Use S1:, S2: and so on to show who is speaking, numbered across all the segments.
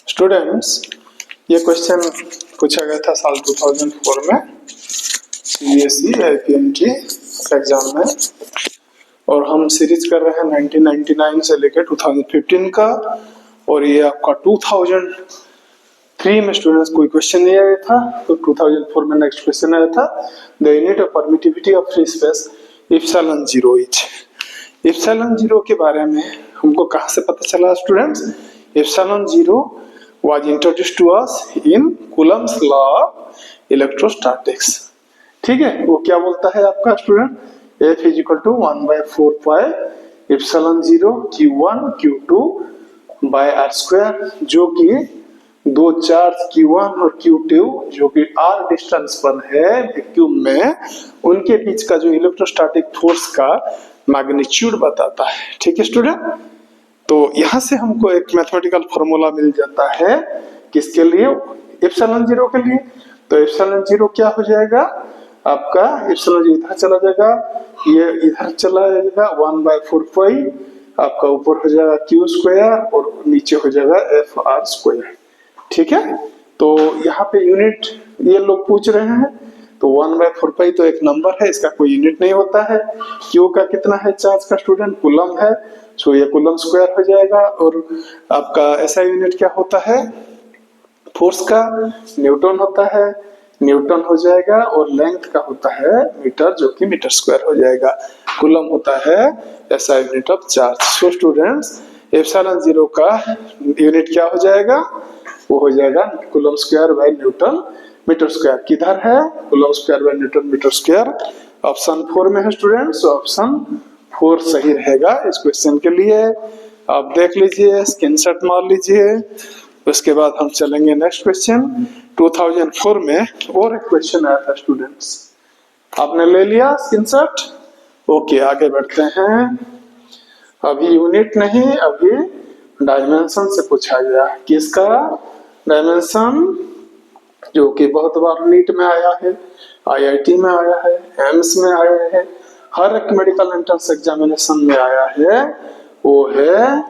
S1: Students, ये question पूछा गया था साल 2004 में सीबीएसई आईपीएमटी एग्जाम में, और हम सीरीज कर रहे हैं 1999 से लेकर 2015 का। और ये आपका 2003 में स्टूडेंट्स कोई क्वेश्चन नहीं आया था, तो 2004 में नेक्स्ट क्वेश्चन आया था। The unit of permittivity of free space epsilon zero is. Epsilon zero के बारे में हमको कहाँ से पता चला students? Epsilon zero was introduced to us in Coulomb's law of electrostatics। ठीक है, वो क्या बोलता है आपका student? F is equal to 1/4 pi epsilon 0 Q1 Q2 by R square, जो कि दो चार्ज Q1 और Q2 जो कि R डिस्टेंस पर है वैक्यूम में, उनके बीच का जो इलेक्ट्रोस्टैटिक फोर्स का मैग्नीट्यूड बताता है। ठीक है स्टूडेंट, तो यहां से हमको एक मैथमेटिकल फॉर्मूला मिल जाता है किसके लिए? एप्सिलॉन जीरो के लिए। तो एप्सिलॉन जीरो क्या हो जाएगा आपका? एप्सिलॉन जीरो इधर चला जाएगा, ये इधर चला जाएगा, 1/4 पाई आपका ऊपर हो जाएगा क्यू स्क्वायर और नीचे हो जाएगा एफ आर स्क्वायर। ठीक है, तो यहाँ पे यूनिट ये लोग पूछ रहे हैं, तो 1/4 पाई तो एक नंबर है, इसका कोई यूनिट नहीं होता है। क्यू का कितना है चार्ज का स्टूडेंट? कूलम है, सो ये कूलम स्क्वायर हो जाएगा। और आपका ऐसा यूनिट क्या होता है फोर्स का? न्यूटन होता है, न्यूटन हो जाएगा। और लेंथ का होता है मीटर, जो कि मीटर स्क्वायर हो जाएगा। कूलम होता है ऐसा unit of charge. So students, epsilon zero का यूनिट क्या हो जाएगा? वो हो जाएगा coulomb square by newton metre square. किधर है? Coulomb square by newton metre square option 4 में है स्टूडेंट्स। ऑप्शन 4 सही रहेगा इस क्वेश्चन के लिए। आप देख लीजिए, स्क्रीनशॉट मार लीजिए। उसके बाद हम चलेंगे नेक्स्ट क्वेश्चन। 2004 में और एक क्वेश्चन आया था स्टूडेंट्स, आपने ले लिया स्क्रीनशॉट? ओके, आगे बढ़ते हैं। अभी यूनिट नहीं, अभी डायमेंशन से पूछा गया। किसका डायमेंशन? जो कि बहुत बार नीट में आया है, आईआईटी में आया है, एम्स में आया है, हर एक मेडिकल एंट्रेंस एग्जामिनेशन में आया है। वो है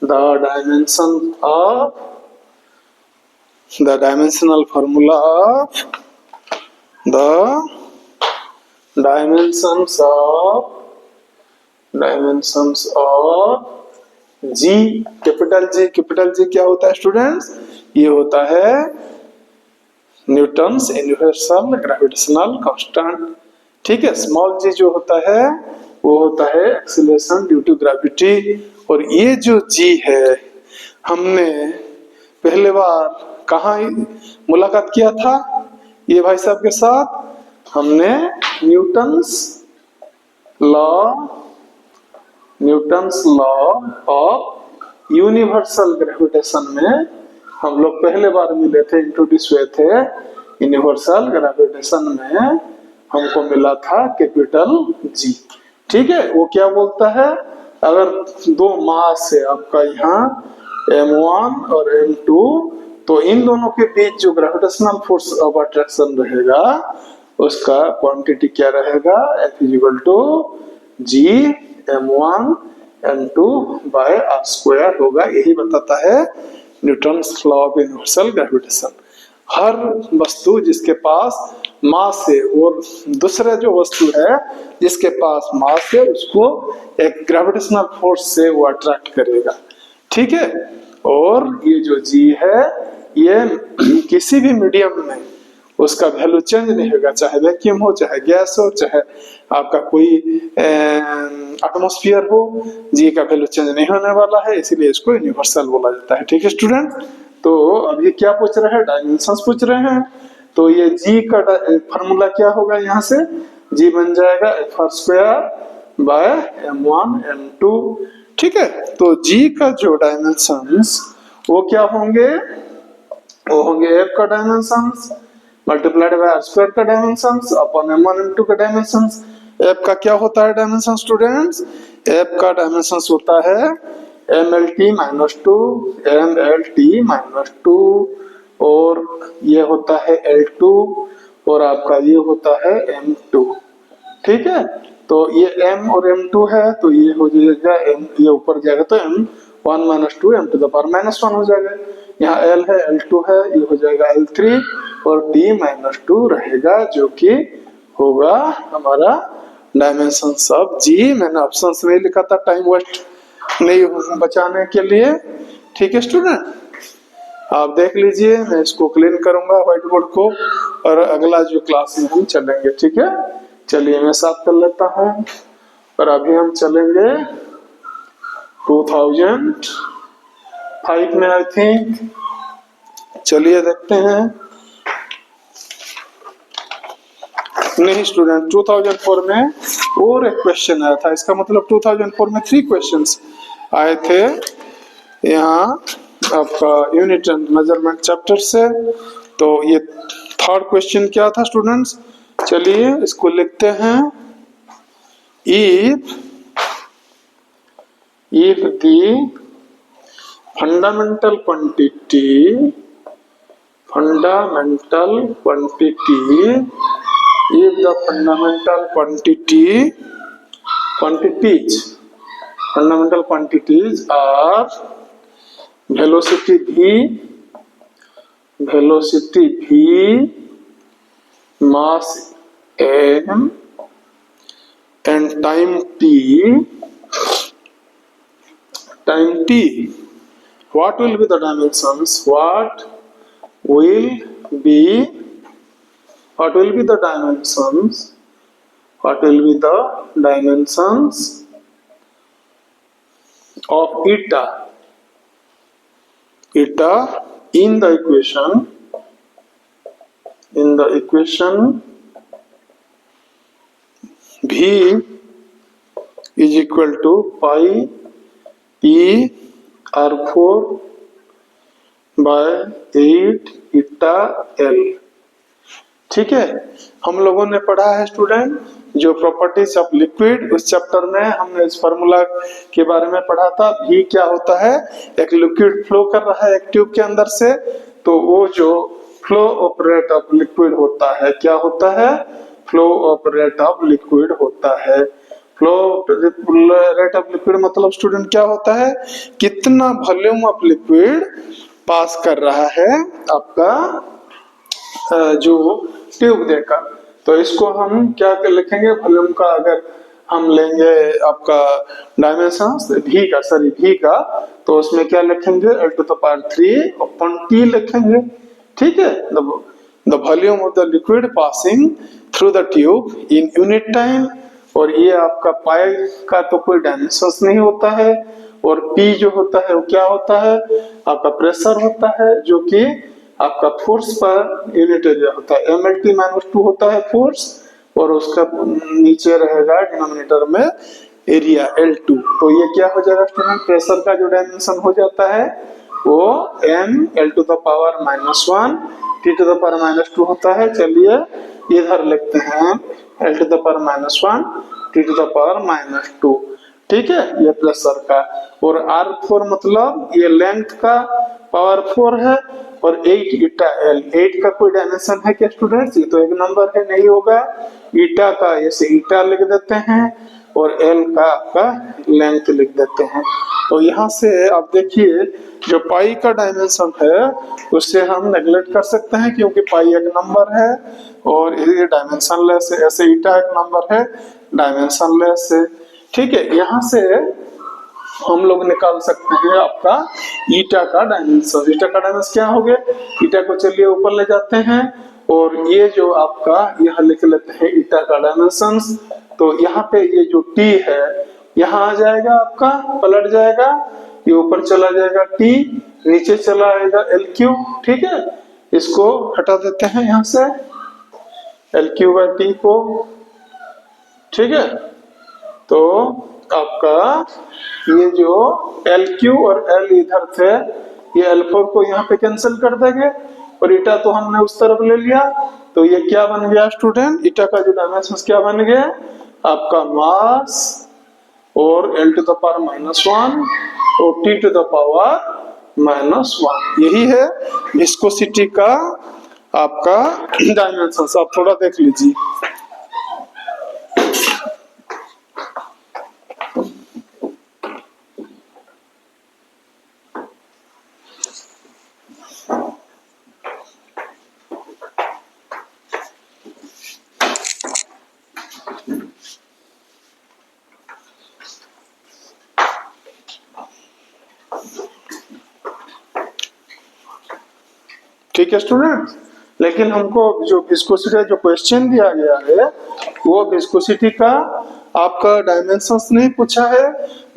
S1: the dimension of the dimensional formula of the dimensions of G. Capital G क्या होता है स्टूडेंट्स? ये होता है न्यूटन्स यूनिवर्सल ग्रेविटेशनल कांस्टेंट। ठीक है, स्मॉल जी जो होता है वो होता है एक्सीलरेशन ड्यू टू ग्रेविटी। और ये जो जी है, हमने पहले बार कहाँ मुलाकात किया था ये भाई साहब के साथ? हमने Newton's law of universal gravitation में हम लोग पहले बार मिले थे, इंट्रोड्यूस हुए थे। यूनिवर्सल ग्रेविटेशन में हमको मिला था कैपिटल जी। ठीक है, वो क्या बोलता है? अगर दो मास है आपका यहाँ m1 और m2, तो इन दोनों के बीच जो ग्रेविटेशनल फोर्स ऑफ अट्रैक्शन रहेगा उसका क्वांटिटी क्या रहेगा? F is equal to G m1 m2 by r square होगा। यही बताता है Newton's law of universal gravitation. हर वस्तु जिसके पास मास है और दूसरा जो वस्तु है जिसके पास मास है, उसको एक ग्रेविटेशनल फोर्स से वो अट्रैक्ट करेगा। ठीक है, और ये जो जी है ये किसी भी मीडियम में उसका वैल्यू चेंज नहीं होगा, चाहे वैक्यूम हो, चाहे गैस हो, चाहे आपका कोई एटमॉस्फेयर हो, जी का वैल्यू चेंज नहीं होने वाला है, इसीलिए इसको यूनिवर्सल बोला जाता है। ठीक है स्टूडेंट, तो अभी क्या पूछ रहे हैं? डायमेंशंस पूछ रहे हैं। तो ये जी का फॉर्मूला क्या होगा? यहाँ से जी बन जाएगा F R square by m1 m2। ठीक है, तो जी का जो डायमेंशंस वो क्या होंगे? वो होंगे एफ का dimensions multiplied by R square का डायमेंशंस अपॉन m1 m2 का डायमेंशंस। एफ का क्या होता है डायमेंशन स्टूडेंट्स? एफ का डायमेंशंस होता है mlt -2 mlt -2, और ये होता है L2, और आपका ये होता है M2। ठीक है, तो ये M और M2 है, तो ये हो जाएगा M, ये ऊपर जाएगा तो M1 - 2 m⁻⁻1 हो जाएगा। यहाँ L है, L2 है, ये हो जाएगा L3 और T-2 रहेगा, जो कि होगा हमारा डायमेंशंस ऑफ G। मैंने ऑप्शंस नहीं लिखा था टाइम वेस्ट नहीं बचाने के लिए। ठीक है स्टूडेंट, आप देख लीजिए, मैं इसको क्लीन करूंगा व्हाइट बोर्ड को और अगला जो क्लास में हम चलेंगे। ठीक है, चलिए मैं साफ कर लेता हूँ और अभी हम चलेंगे 2005 में आई थिंक। चलिए देखते हैं। नहीं स्टूडेंट, 2004 में और एक क्वेश्चन आया था, इसका मतलब 2004 में 3 क्वेश्चंस आए थे यहाँ आपका यूनिट एंड मेजरमेंट चैप्टर से। तो ये थर्ड क्वेश्चन क्या था स्टूडेंट्स, चलिए इसको लिखते हैं। if the fundamental quantity if the fundamental quantities are velocity v, mass m and time t, what will be the dimensions? What will be the dimensions of eta in the equation v is equal to pi e r4 by 8 eta l। ठीक है, हम लोगों ने पढ़ा है student जो properties of liquid, उस chapter में हमने इस फार्मूला के बारे में पढ़ा था। भी क्या होता है, एक लिक्विड फ्लो कर रहा है एक ट्यूब के अंदर से, तो वो जो flow of rate of liquid होता है, क्या होता है, flow of rate of liquid होता है। फ्लो रेट ऑफ लिक्विड मतलब स्टूडेंट क्या होता है, कितना वॉल्यूम ऑफ लिक्विड पास कर रहा है आपका जो ट्यूब देकर। तो इसको हम क्या लिखेंगे, वॉल्यूम का अगर हम लेंगे आपका डायमेंशंस v का, तो उसमें क्या लिखेंगे, L⁻³ लिखेंगे। ठीक है, the volume of the liquid passing through the tube in unit time. और ये आपका पाई का तो कोई डायमेंशंस नहीं होता है, और p जो होता है वो क्या होता है, आपका प्रेशर होता है, जो कि आपका फोर्स पर यूनिट एरिया होता है। mLT-2 होता है फोर्स, और उसका नीचे रहेगा डिनोमिनेटर में एरिया L2। तो ये क्या हो जाएगा स्टूडेंट, प्रेशर का जो डायमेंशन हो जाता है वो m(L⁻⁻1 T⁻⁻2 होता है। चलिए इधर लिखते हैं L⁻⁻1 T⁻⁻2। ठीक है, ये प्रेशर का। और R4 मतलब ये लेंथ का पावर 4 है, और 8 ईटा L। 8 का कोई डायमेंशन है क्या स्टूडेंट्स, ये तो एक नंबर है, नहीं होगा। ईटा का ऐसे ईटा लिख देते हैं, और L का आपका लेंथ लिख देते हैं। तो यहाँ से आप देखिए जो पाई का डायमेंशन है उससे हम नेगलेक्ट कर सकते हैं, क्योंकि पाई एक नंबर है और ये डायमेंशन लेस है। ऐसे ईटा एक नंबर है, डायमेंशन लेस है। ठीक है, यहाँ से हम लोग निकाल सकते हैं आपका ईटा का डायमेंशन। ईटा का डायमेंशन क्या हो गया, ईटा को चलिए ऊपर ले जाते हैं, और ये जो आपका यहाँ लिख लेते हैं ईटा का डायमेंशन। तो यहाँ पे ये जो टी है यहाँ आ जाएगा, आपका पलट जाएगा, ये ऊपर चला जाएगा टी, नीचे चला आएगा LQ। ठीक है, इसको हटा देते हैं यहाँ से LQ/T को। ठीक है, तो आपका ये जो LQ और L इधर थे, ये L4 को यहाँ पे कैंसिल कर देंगे, और ईटा तो हमने उस तरफ ले लिया। तो ये क्या बन गया स्टूडेंट, ईटा का जो डायमेंशन क्या बन गया, आपका मास और L⁻⁻1 और T⁻⁻1। यही है विस्कोसिटी का आपका डायमेंशन। आप थोड़ा देख लीजिए। ठीक है स्टूडेंट। लेकिन हमको जो विस्कोसिटी जो क्वेश्चन दिया गया है वो विस्कोसिटी का आपका डायमेंशंस नहीं पूछा है,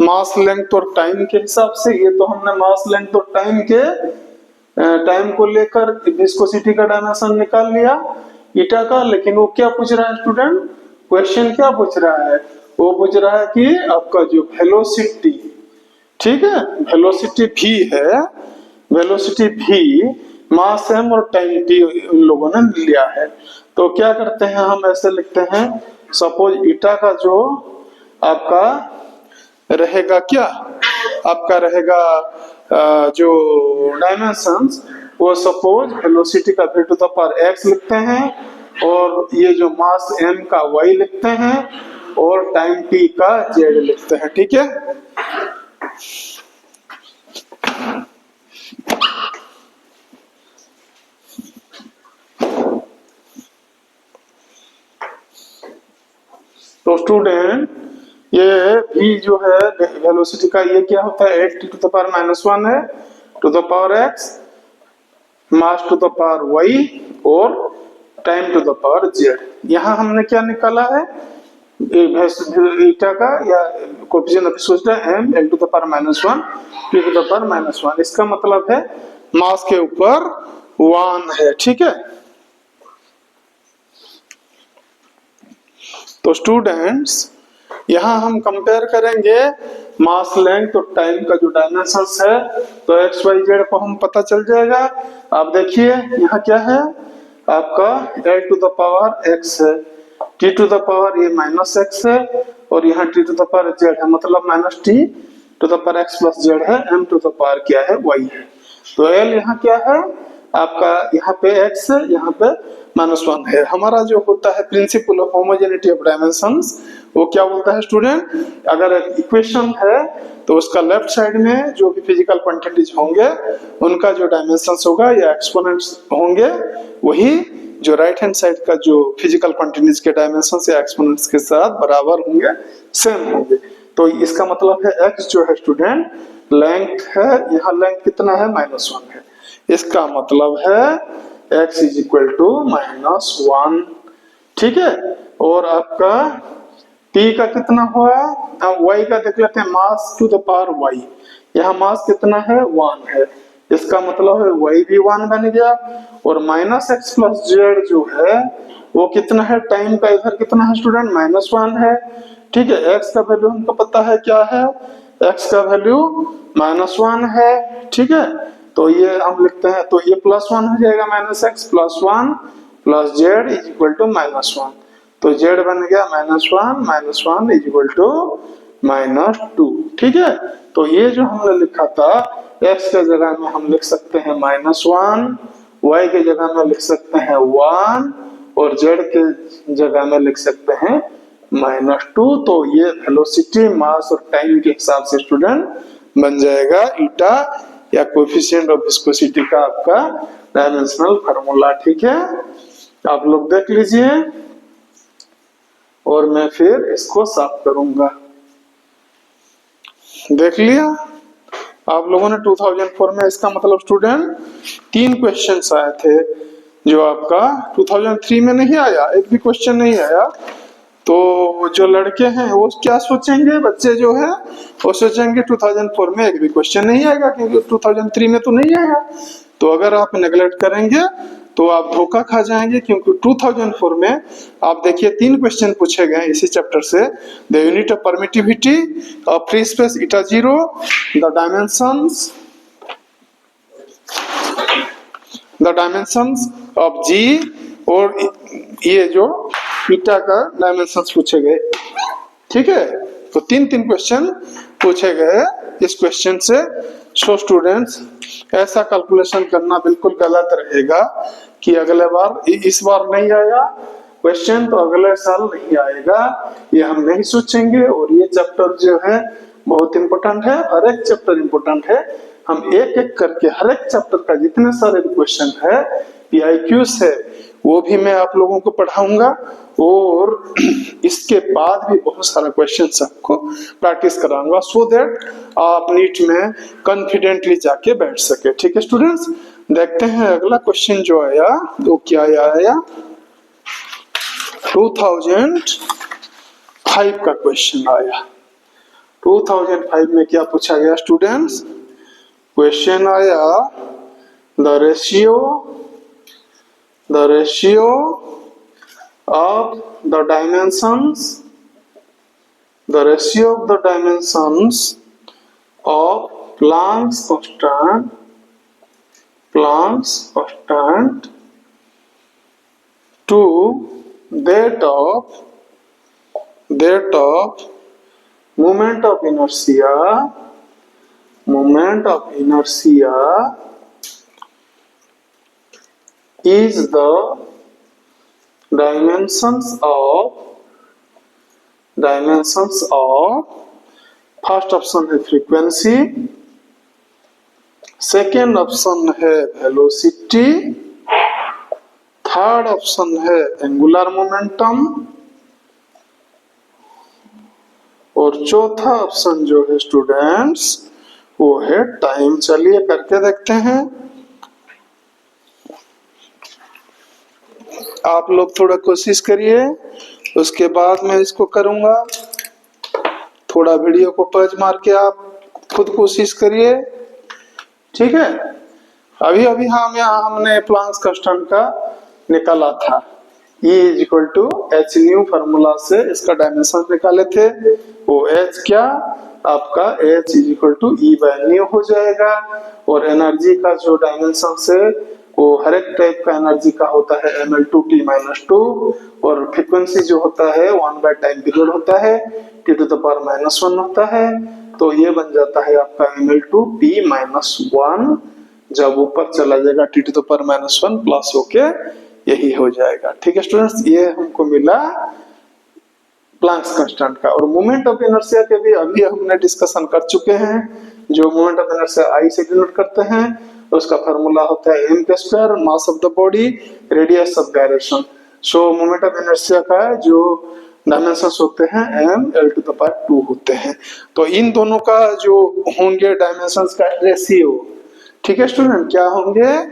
S1: मास लेंथ और टाइम के हिसाब से। ये तो हमने मास लेंथ और टाइम को लेकर विस्कोसिटी का डायमेंशन निकाल लिया ईटा का। लेकिन वो क्या पूछ रहा है स्टूडेंट, क्वेश्चन क्या पूछ रहा है, वो पूछ रहा है कि आपका जो वेलोसिटी, ठीक है, वेलोसिटी भी है, वेलोसिटी भी मास m और टाइम t उन लोगों ने लिया है। तो क्या करते हैं हम ऐसे लिखते हैं, सपोज ईटा का जो आपका रहेगा क्या, आपका रहेगा जो डायमेंशंस, वो सपोज वेलोसिटी का v to the power x लिखते हैं, और ये जो मास m का y लिखते हैं, और टाइम t का z लिखते हैं। ठीक है, तो स्टूडेंट ये भी जो है वेलोसिटी का ये क्या होता है, 8 टू द पावर -1 है, to the power x, mass to the power y और time to the power z। यहाँ हमने क्या निकाला है, ईटा का या coefficient of viscosity m n to the power -1 p to the power -1। इसका मतलब है मास के ऊपर 1 है। ठीक है, तो स्टूडेंट्स यहाँ हम कंपेयर करेंगे मास लेंथ और टाइम का जो डायमेंशंस है, तो x y z को हम पता चल जाएगा। आप देखिए यहाँ क्या है, आपका l to the power x है, t टू द पावर ये -x है, और यहाँ t to the power z है, मतलब -t to the power x plus z है, m टू द पावर क्या है, y है। तो l यहाँ क्या है आपका, यहाँ पे x है, यहाँ पे -1 है। हमारा जो होता है principal of homogeneity of dimensions, वो क्या बोलता है स्टूडेंट, अगर इक्वेशन है तो उसका लेफ्ट साइड में जो भी फिजिकल क्वांटिटीज होंगे उनका जो डायमेंशंस होगा या एक्सपोनेंट्स होंगे, वही जो राइट हैंड साइड का जो फिजिकल क्वांटिटीज के डायमेंशंस या एक्सपोनेंट्स के साथ बराबर होंगे, सेम होंगे। तो इसका मतलब है x जो है स्टूडेंट लेंथ है, यहाँ लेंथ कितना है, -1 है। इसका मतलब है x इज इक्वल टू -1। ठीक है, और आपका t का कितना हुआ, y का देख लेते हैं, मास टू द पावर y, यहाँ मास कितना है, 1 है। इसका मतलब है y भी 1 बन गया, और -x प्लस z जो है वो कितना है, टाइम का इधर कितना है स्टूडेंट, -1 है। ठीक है, x का वैल्यू हमको पता है क्या है, x का वैल्यू -1 है। ठीक है, तो ये हम लिखते हैं, तो ये +1 हो जाएगा, -x plus 1 plus z is equal to -1। तो z बन गया -1 इज इक्वल टू -2। ठीक है, तो ये जो हमने लिखा था, x के जगह में हम लिख सकते हैं -1, y के जगह में लिख सकते हैं 1, और z के जगह में लिख सकते हैं -2। तो ये वेलोसिटी, मास और टाइम के हिसाब से स्टूडेंट बन जाएगा ईटा या कोएफिशिएंट ऑफ विस्कोसिटी का आपका डायमेंशनल फार्मूला। ठीक है, आप लोग देख लीजिए और मैं फिर इसको साफ करूंगा। देख लिया आप लोगों ने 2004 में, इसका मतलब स्टूडेंट 3 क्वेश्चंस आए थे, जो आपका 2003 में नहीं आया, एक भी क्वेश्चन नहीं आया। तो जो लड़के हैं वो क्या सोचेंगे, बच्चे जो है वो सोचेंगे 2004 में एक भी क्वेश्चन नहीं आएगा, क्योंकि 2003 में तो नहीं आया। तो अगर आप नेगलेक्ट करेंगे तो आप धोखा खा जाएंगे, क्योंकि 2004 में आप देखिए 3 क्वेश्चन पूछे गए इसी चैप्टर से। The unit of permittivity of free space eta 0, the dimensions of G, और ये जो ईटा का डायमेंशंस पूछे गए। ठीक है, तो 3 क्वेश्चन पूछे गए इस क्वेश्चन से। सो स्टूडेंट्स, ऐसा कैलकुलेशन करना बिल्कुल गलत रहेगा कि अगले बार, इस बार नहीं आया क्वेश्चन तो अगले साल नहीं आएगा, ये हम नहीं सोचेंगे। और ये चैप्टर जो है बहुत इंपॉर्टेंट है, हर एक चैप्टर इंपॉर्टेंट है। हम एक एक करके हर एक चैप्टर का जितने सारे क्वेश्चन है PIQs है वो भी मैं आप लोगों को पढ़ाऊंगा, और इसके बाद भी बहुत सारा क्वेश्चन आपको प्रैक्टिस कराऊंगा, सो दैट आप नीट में कॉन्फिडेंटली जाके बैठ सके। ठीक है स्टूडेंट्स, देखते हैं अगला क्वेश्चन जो आया वो क्या आया। 2005 का क्वेश्चन आया। 2005 में क्या पूछा गया स्टूडेंट्स? क्वेश्चन आया the ratio of the dimensions of Planck's constant to that of moment of inertia is the dimensions of first option है फ्रीक्वेंसी, सेकेंड ऑप्शन है वेलोसिटी, थर्ड ऑप्शन है एंगुलर मोमेंटम, और चौथा ऑप्शन जो है students वो है टाइम। चलिए करके देखते हैं। आप लोग थोड़ा कोशिश करिए, उसके बाद मैं इसको करूंगा। थोड़ा वीडियो को पॉज मार के आप खुद कोशिश करिए, ठीक है। अभी हमने प्लांक्स कांस्टेंट का निकाला था, E equal to H nu formula से इसका डायमेंशन निकाले थे। वो H क्या आपका H equal to E by nu हो जाएगा, और एनर्जी का जो डायमेंशन से वो हर एक टाइप का एनर्जी का होता है ml2t-2, और फ्रीक्वेंसी जो होता है 1 बाय टाइम पीरियड होता है, t⁻⁻1 होता है। तो ये बन जाता है आपका ml2t-1, जब ऊपर चला जाएगा t⁻⁻1 प्लस होके यही हो जाएगा। ठीक है स्टूडेंट्स, ये हमको मिला प्लांक्स कांस्टेंट का। और मोमेंट ऑफ इनर्शिया के भी अभी हमने डिस्कशन कर चुके हैं। जो मोमेंट ऑफ इनर्शिया I से डिनोट करते हैं, उसका फार्मूला होता है m², mass of the body, radius of gyration. So moment of inertia का जो डायमेंशंस होते हैं ml2 होते हैं। तो इन दोनों का जो होंगे डायमेंशंस का रेशियो, ठीक है स्टूडेंट, क्या होंगे?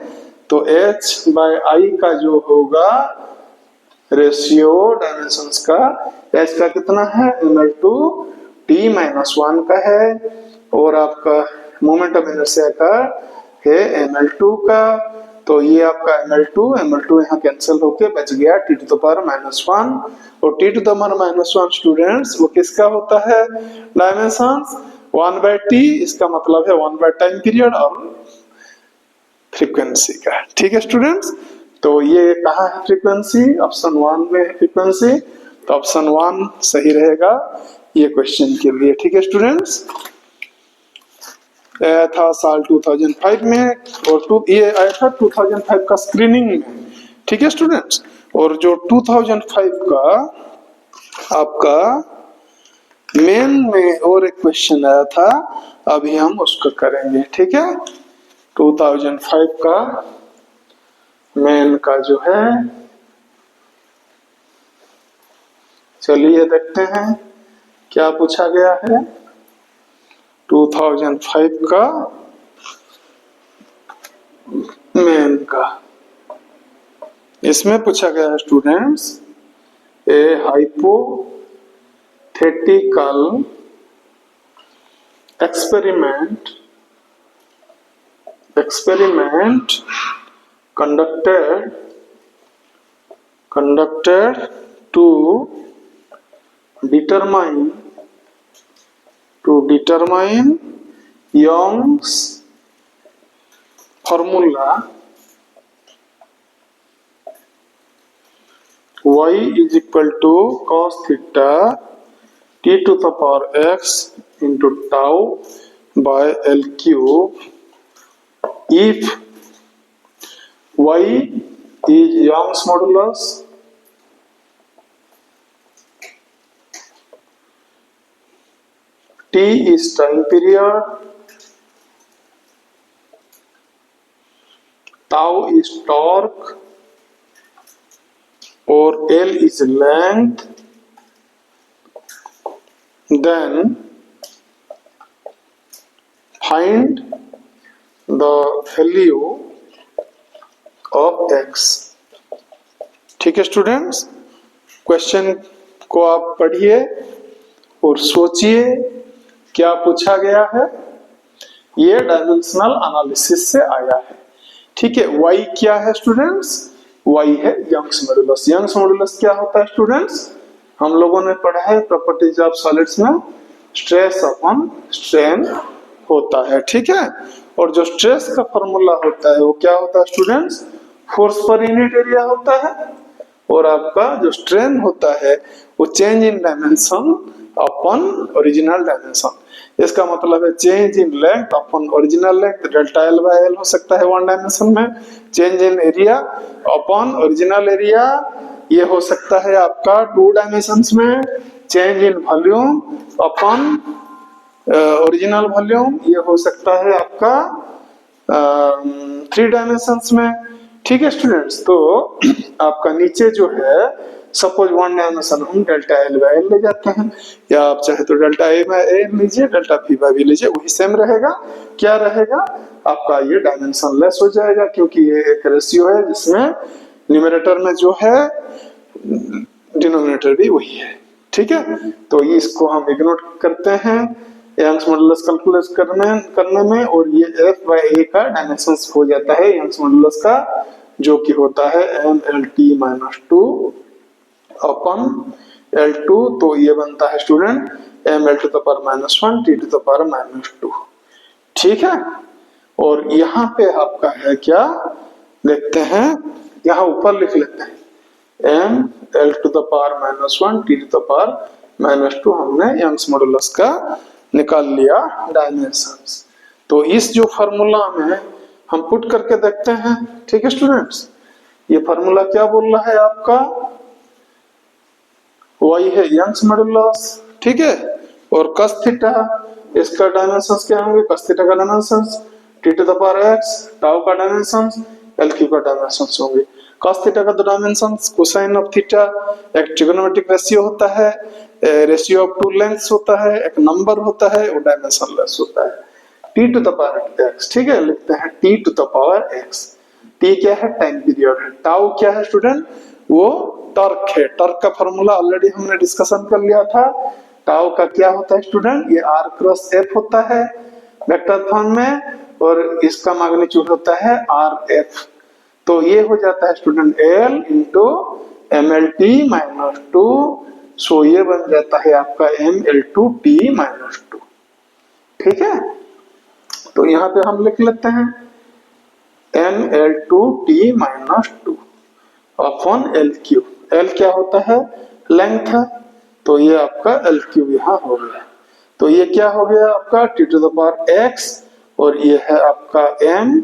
S1: तो H बाय I का जो होगा रेशियो डायमेंशंस का, H का कितना है ml2t-1 का है, और आपका मोमेंट ऑफ इनर्शिया का है ml2 का। तो ये आपका ml2 यहाँ कैंसिल होके बच गया t⁻⁻1, और t⁻⁻1 स्टूडेंट्स वो किसका होता है डायमेंशंस? 1/t, इसका मतलब है 1 बाय टाइम पीरियड और फ्रीक्वेंसी का। ठीक है स्टूडेंट्स, तो ये कहाँ है फ्रीक्वेंसी? ऑप्शन 1 में है फ्रीक्वेंसी, तो ऑप्शन 1 सही रहेगा ये क्वेश्चन के लिए। ठीक है स्टूडेंट्स, आया था साल 2005 में, और ये आया था 2005 का स्क्रीनिंग में। ठीक है स्टूडेंट्स, और जो 2005 का आपका मेन में और एक क्वेश्चन आया था, अभी हम उसको करेंगे। ठीक है, 2005 का मेन का जो है, चलिए देखते हैं क्या पूछा गया है 2005 का मेन का। इसमें पूछा गया है students, A hypothetical experiment conducted to determine Young's formula y is equal to cos theta t⁻x into tau by L cube if y is Young's modulus, t is time period, tau is torque, और L is length, then find the value of x। ठीक है students, question को आप पढ़िए और सोचिए क्या पूछा गया है। ये डायमेंशनल एनालिसिस से आया है। ठीक है, y क्या है स्टूडेंट्स? y है यंग्स मॉडुलस। यंग्स मॉडुलस क्या होता है स्टूडेंट्स? हम लोगों ने पढ़ा है प्रॉपर्टीज ऑफ सॉलिड्स में स्ट्रेस अपॉन स्ट्रेन होता है। ठीक है, और जो स्ट्रेस का फॉर्मूला होता है वो क्या होता है students? Force per unit area होता है। और आपका जो स्ट्रेन होता है वो change in dimension upon original dimension. इसका मतलब है change in length upon original length, delta L by L हो सकता है वन डायमेंशन में। Change in area upon original area ये हो सकता है आपका टू डायमेंशंस में। Change in volume upon original volume ये हो सकता है आपका थ्री डायमेंशंस में। ठीक है स्टूडेंट्स, तो आपका नीचे जो है सपोज वन डायमेंशन हम डेल्टा एल बाय एल ले जाते हैं, या आप चाहे तो डेल्टा ए बाय ए लीजिए, डेल्टा पी बाय बी लीजिए, वही सेम रहेगा। क्या रहेगा आपका? ये डायमेंशन लेस हो जाएगा, क्योंकि ये एक रेशियो है जिसमें न्यूमरेटर में जो है डिनोमिनेटर भी वही है। ठीक है, तो ये इसको हम इग्नोर करते हैं यंग्स मॉडुलस कैलकुलेट करने में, और ये f बाय a का डायमेंशन हो जाता है यंग्स मॉडुलस का, जो कि होता है mlt माइनस 2 अपन L2। तो ये बनता है student ml to the power minus 1 t to the power minus 2। ठीक है, और यहाँ पे आपका है क्या देखते हैं, यहाँ ऊपर लिख लेते हैं ml to the power minus 1 t to the power minus 2। हमने यंग्स मॉडुलस का निकाल लिया डायमेंशंस। तो इस जो फार्मूला में हम पुट करके देखते हैं। ठीक है स्टूडेंट्स, ये फार्मूला क्या बोल रहा है आपका? y है यंग्स मॉडुलस, ठीक है, और cos थीटा इसका डायमेंशंस क्या होंगे? cos थीटा का dimensions t to the power x, tau का डायमेंशंस l क्यू का डायमेंशंस होंगे। cos थीटा का डायमेंशंस कोसाइन ऑफ थीटा एक ट्रिगोनोमेट्रिक रेशियो होता है, रेशियो ऑफ टू लेंथ्स होता है, एक नंबर होता है, वो डायमेंशन लेस होता है। t to the power x, ठीक है, लिखते हैं t to the power x। t क्या है? टाइम पीरियड है। टाउ क्या है स्टूडेंट? वो टॉर्क है। टॉर्क का फॉर्मूला ऑलरेडी हमने डिस्कशन कर लिया था। टाउ का क्या होता है स्टूडेंट? ये r क्रॉस f होता है वेक्टर फॉर्म में, और इसका मैग्नीट्यूड होता है rf। तो ये हो जाता है student l into mlt minus 2। सो ये बन जाता है आपका ml2t माइनस 2। ठीक है, तो यहाँ पे हम लिख लेते हैं ml2t minus 2 upon l cube. l क्या होता है? लेंथ है, तो ये आपका l क्यूब यहाँ हो गया। तो ये क्या हो गया आपका? t to the power x, और ये है आपका m,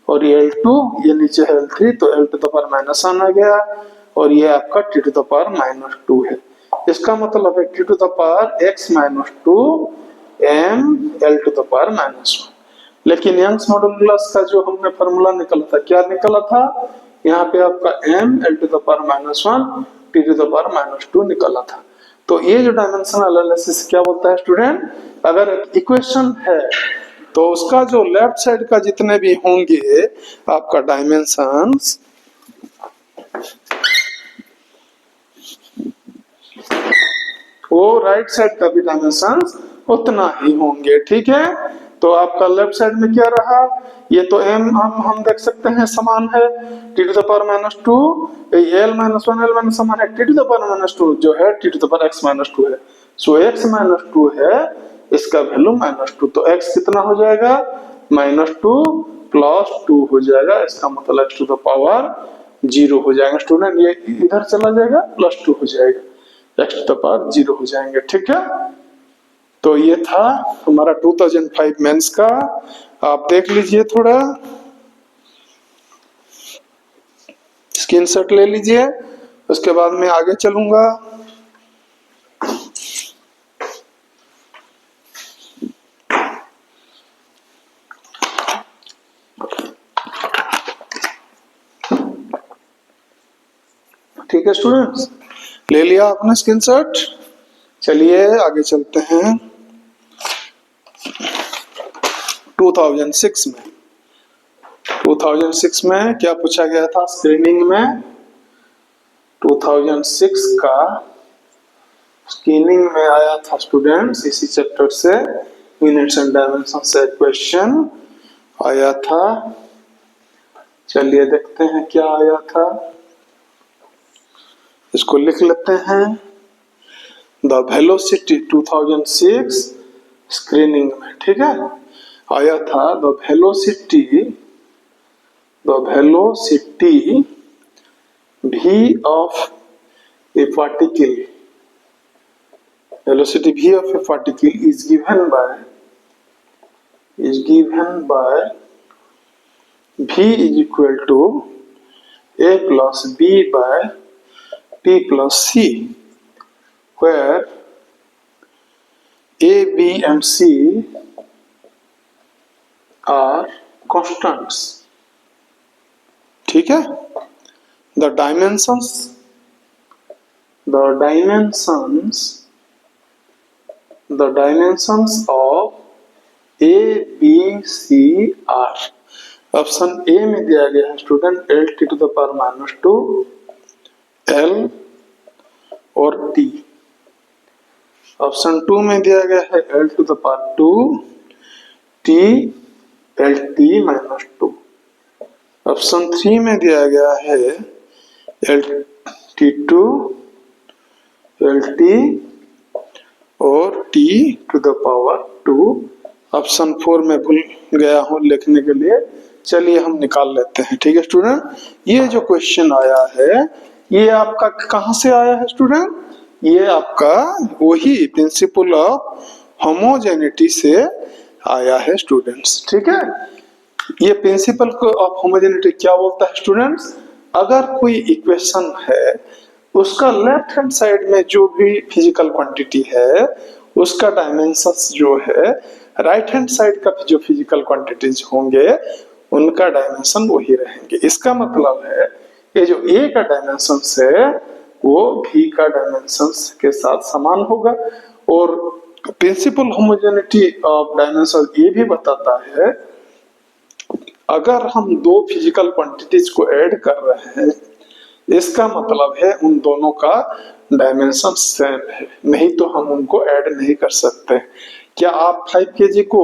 S1: और ये L2, ये नीचे है L3, तो L to the power minus 1 आ गया, और ये आपका t to the power minus 2 है। इसका मतलब है t to the power x minus 2 m L to the power minus 1। लेकिन यंग्स मॉडुलस का जो हमने फॉर्मूला निकला था, क्या निकला था? यहाँ पे आपका m L to the power minus 1 t to the power minus 2 निकला था। तो ये जो डायमेंशनल एनालिसिस क्या बोलता है स्टूडेंट? अगर इक्वेशन है तो उसका जो लेफ्ट साइड का जितने भी होंगे आपका डायमेंशंस, वो राइट साइड का भी डायमेंशंस उतना ही होंगे। ठीक है, तो आपका लेफ्ट साइड में क्या रहा? ये तो m हम देख सकते हैं समान है t to the power minus 2, l minus 1 l minus समान है t to the power minus 2 जो है t to the power x minus 2 है। सो x माइनस 2 है, इसका वैल्यू माइनस 2, तो x कितना हो जाएगा? माइनस 2 प्लस 2 हो जाएगा। इसका मतलब x टू द पावर 0 हो जाएगा स्टूडेंट। ये इधर चला जाएगा, प्लस 2 हो जाएगा, x टू द पावर 0 हो जाएंगे। ठीक है, तो ये था हमारा 2005 मेंस का। आप देख लीजिए, थोड़ा स्क्रीनशॉट ले लीजिए, उसके बाद मैं आगे चलूंगा। ठीक है स्टूडेंट्स, ले लिया आपने स्क्रीनशॉट। चलिए आगे चलते हैं 2006 में। 2006 में क्या पूछा गया था स्क्रीनिंग में? 2006 का स्क्रीनिंग में आया था स्टूडेंट्स इसी चैप्टर से यूनिट्स एंड डायमेंशन से क्वेश्चन आया था। चलिए देखते हैं क्या आया था, इसको लिख लेते हैं। द वेलोसिटी 2006 स्क्रीनिंग में, ठीक है, आया था the velocity v of a particle, velocity v of a particle is given by v is equal to a plus b by t plus c, where a, b and c are constants, ठीक है। The dimensions of A, B, C are, option A में दिया गया है student LT to the power minus 2 L और T। Option 2 में दिया गया है L to the power 2 T LT minus 2। Option 3 में दिया गया है LT2 LT और T to the power 2। Option 4 में भूल गया हूं लिखने के लिए, चलिए हम निकाल लेते हैं, ठीक है स्टूडेंट। ये जो क्वेश्चन आया है ये आपका कहां से आया है स्टूडेंट? ये आपका वही प्रिंसिपल ऑफ होमोजेनिटी से आया है स्टूडेंट्स, ठीक है। ये प्रिंसिपल ऑफ होमोजेनिटी क्या बोलता है स्टूडेंट्स? अगर कोई इक्वेशन है उसका लेफ्ट हैंड साइड में जो भी फिजिकल क्वांटिटी है उसका डायमेंशंस जो है राइट हैंड साइड का जो फिजिकल क्वांटिटीज होंगे उनका डायमेंशन वही रहेंगे। इसका मतलब है ये जो ए का डायमेंशंस है वो भी का डायमेंशंस के साथ समान होगा। और प्रिंसिपल होमोजेनिटी ऑफ डायमेंशन ये भी बताता है अगर हम दो फिजिकल क्वांटिटीज को ऐड कर रहे हैं इसका मतलब है उन दोनों का डायमेंशन सेम है, नहीं तो हम उनको ऐड नहीं कर सकते। क्या आप 5 kg को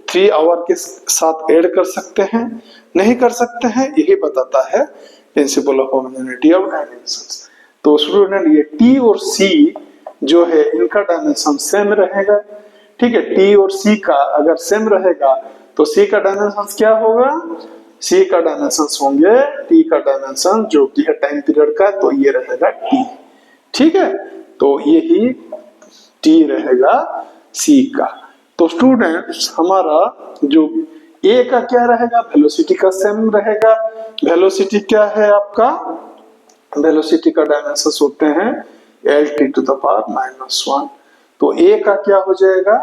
S1: 3 आवर के साथ ऐड कर सकते हैं? नहीं कर सकते हैं, यही बताता है principal of homogeneity of dimensions. तो स्टूडेंट ये T और C जो है इनका डायमेंशन सेम रहेगा, ठीक है। T और C का अगर सेम रहेगा तो C का डायमेंशन क्या होगा? C का डायमेंशन होंगे T का डायमेंशन जो कि है टाइम पीरियड का, तो ये रहेगा T, ठीक है। तो यही T रहेगा C का। तो स्टूडेंट्स हमारा जो A का क्या रहेगा? वेलोसिटी का सेम रहेगा। वेलोसिटी क्या है आपका? वेलोसिटी का डायमेंशन होते हैं LT to the power minus 1। तो A का क्या हो जाएगा?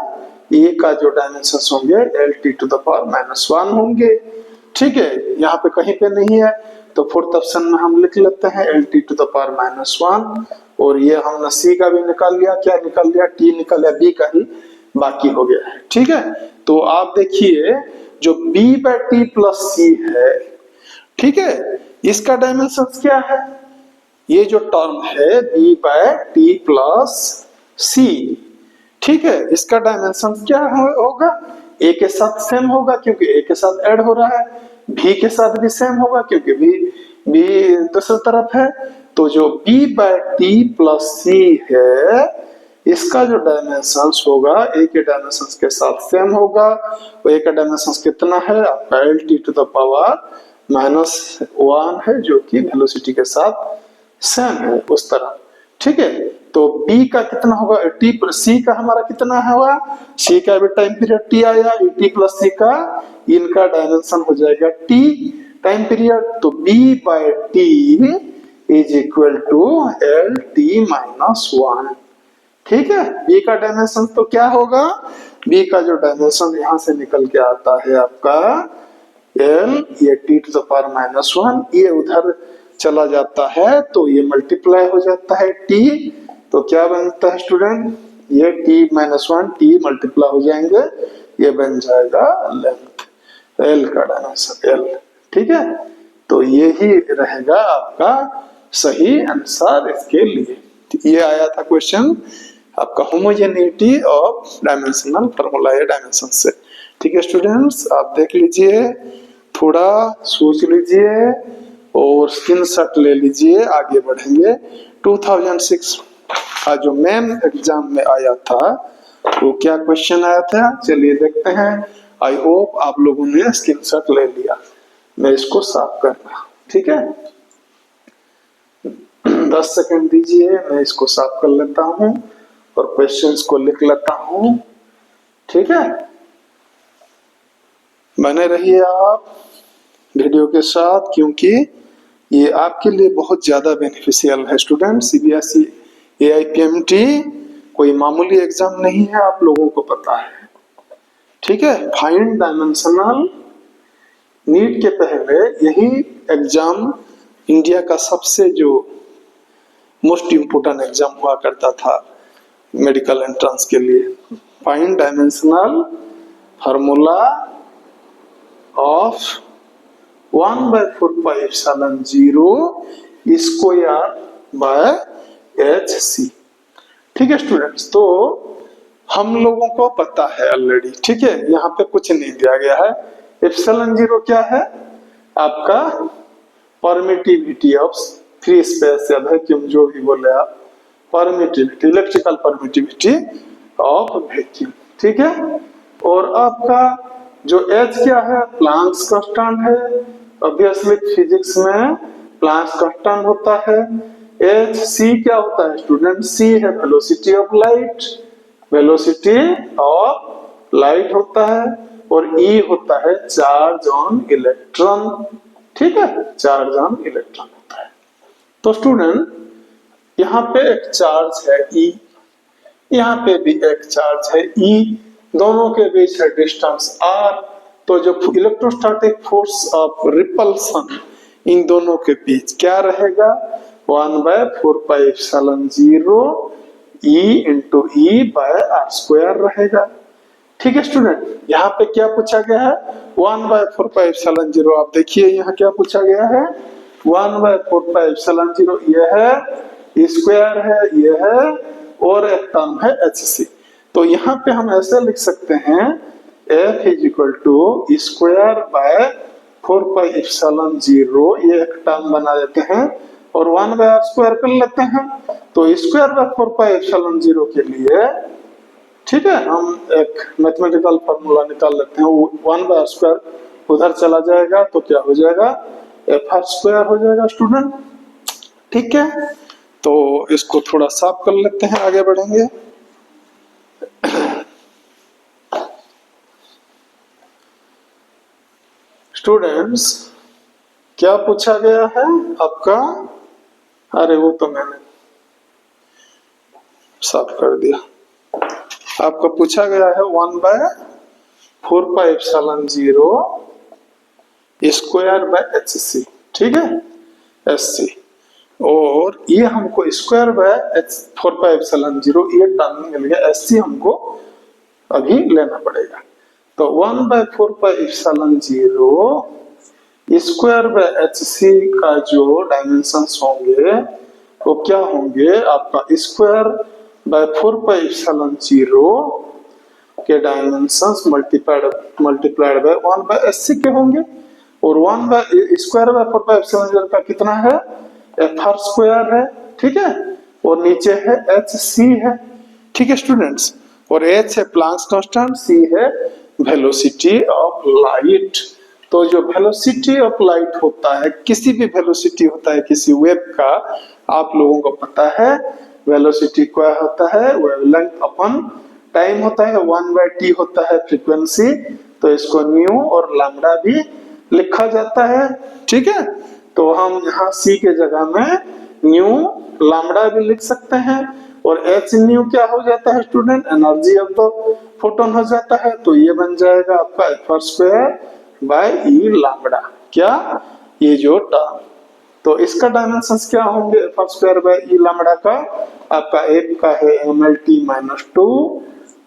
S1: A का जो डायमेंशन होंगे LT to the power minus 1 होंगे, ठीक है। यहाँ पे कहीं पे नहीं है तो फोर्थ ऑप्शन में हम लिख लेते हैं LT to the power minus 1। और ये हमने C का भी निकाल लिया, क्या निकाल लिया? T निकाल लिया, B का ही बाकी हो गया है, ठीक है। तो आप देखिए जो B by T plus C है, ठीक है, इसका डायमेंशन क्या है? ये जो टर्म है B by T plus C, ठीक है, इसका डायमेंशन क्या होगा? A के साथ सेम होगा क्योंकि A के साथ ऐड हो रहा है, B के साथ भी सेम होगा क्योंकि B दूसरी तरफ है। तो जो B by T plus C है इसका जो डायमेंशन होगा A के डायमेंशन के साथ सेम होगा। तो A का डायमेंशन कितना है आपका? LT to the power minus 1 है जो कि वेलोसिटी के साथ सेम है उस तरह, ठीक है। तो B का कितना होगा? T plus C का हमारा कितना होगा? C का भी टाइम पीरियड T आया, T plus C का इनका डायमेंशन हो जाएगा T टाइम पीरियड। तो B by T is equal to LT minus 1, ठीक है। B का डायमेंशन तो क्या होगा? B का जो डायमेंशन यहां से निकल के आता है आपका L, ये T to the power minus 1, ये उधर चला जाता है तो ये मल्टीप्लाई हो जाता है टी, तो क्या बनता है स्टूडेंट, ये t-1 टी मल्टीप्लाई हो जाएंगे, ये बन जाएगा लेंथ, एल का डायमेंशन एल। ठीक है, तो ये ही रहेगा आपका सही आंसर इसके लिए। ये आया था क्वेश्चन आपका होमोजेनिटी ऑफ डायमेंशनल फार्मूला या डायमेंशन से। ठीक है स्टूडेंट्स, आप देख लीजिए, थोड़ा सोच लीजिए और स्क्रीनशॉट ले लीजिए, आगे बढ़ेंगे। 2006 का जो मेन एग्जाम में आया था वो क्या क्वेश्चन आया था, चलिए देखते हैं। आई होप आप लोगों ने स्क्रीनशॉट ले लिया। मैं इसको साफ करना, ठीक है, 10 सेकंड दीजिए, मैं इसको साफ कर लेता हूं और क्वेश्चंस को लिख लेता हूं। ठीक है, बने रहिए आप वीडियो के साथ, क्योंकि ये आपके लिए बहुत ज्यादा बेनिफिशियल है स्टूडेंट। सीबीएसई एआईपीएमटी कोई मामूली एग्जाम नहीं है, आप लोगों को पता है। ठीक है, फाइंड डायमेंशनल, नीट के पहले यही एग्जाम इंडिया का सबसे जो मोस्ट इम्पोर्टेंट एग्जाम हुआ करता था मेडिकल एंट्रेंस के लिए। Find dimensional formula of 1/4πε0 square by HC। ठीक है स्टूडेंट्स, तो हम लोगों को पता है ऑलरेडी। ठीक है, यहाँ पे कुछ नहीं दिया गया है। एप्सिलॉन 0 क्या है, आपका परमिटिविटी ऑफ फ्री स्पेस या वैक्यूम, जो भी बोले आप, permittivity, electrical permittivity of vacuum. ठीक है, और आपका जो H क्या है, प्लैंक्स कांस्टेंट है। ऑब्वियसली फिजिक्स में प्लैंक्स कांस्टेंट होता है। HC क्या होता है स्टूडेंट, C है velocity of light, velocity of light होता है, और E होता है चार्ज ऑन इलेक्ट्रॉन। ठीक है, चार्ज ऑन इलेक्ट्रॉन होता है। तो स्टूडेंट यहाँ पे एक चार्ज है E, यहाँ पे भी एक चार्ज है E, दोनों के बीच है डिस्टेंस r। तो जो इलेक्ट्रोस्टैटिक फोर्स ऑफ रिपल्सन इन दोनों के बीच क्या रहेगा, 1/4πε0 E into E/r² रहेगा। ठीक है स्टूडेंट, यहाँ पे क्या पूछा गया है, 1/4πε0। आप देखिए यहाँ क्या पूछा गया है, 1/4πε0 ये है, स्क्वायर है ये है, और एक टर्म है HC। तो यहाँ पे हम ऐसे लिख सकते हैं, F = स्क्वायर बाय 4πε0, ये एक टर्म बना देते हैं और 1/r² कर लेते हैं। तो स्क्वायर बाय 4πε0 के लिए, ठीक है, हम एक मैथमेटिकल फार्मूला निकाल लेते हैं। 1/r² उधर चला जाएगा तो क्या हो जाएगा, FR² हो जाएगा स्टूडेंट। ठीक है, तो इसको थोड़ा साफ कर लेते हैं, आगे बढ़ेंगे। स्टूडेंट्स क्या पूछा गया है आपका, अरे वो तो मैंने साफ कर दिया। आपका पूछा गया है 1/4πε0 स्क्वायर बाय HC। ठीक है, SC, और ये हमको स्क्वायर बाय 4πε0 ये टर्म मिल गया, SC हमको अभी लेना पड़ेगा। तो 1/4πε0 स्क्वायर बाय HC का जो डायमेंशंस होंगे वो क्या होंगे, आपका स्क्वायर बाय 4πε0 के डायमेंशंस मल्टीप्लाइड बाय 1/SC के होंगे, और स्क्वायर बाय 4πε0 का कितना है, FR² है। ठीक है, और नीचे है HC है। ठीक है स्टूडेंट्स, और H है प्लैंक्स कांस्टेंट, C है वेलोसिटी ऑफ लाइट। तो जो वेलोसिटी ऑफ लाइट होता है, किसी भी वेलोसिटी होता है किसी वेव का, आप लोगों को पता है वेलोसिटी क्या होता है, वेवलेंथ अपॉन टाइम होता है, 1/t होता है फ्रीक्वेंसी। तो इसको न्यू और लैम्डा भी लिखा जाता है। ठीक है, तो हम यहाँ C के जगह में न्यू लैम्डा भी लिख सकते हैं, और h न्यू क्या हो जाता है student, energy of the photon हो जाता है। तो ये बन जाएगा आपका FR² बाय E लैम्डा। क्या, ये जो टर्म। तो इसका डायमेंशंस क्या होंगे F square by E lambda का, आपका एफ का है mlt-2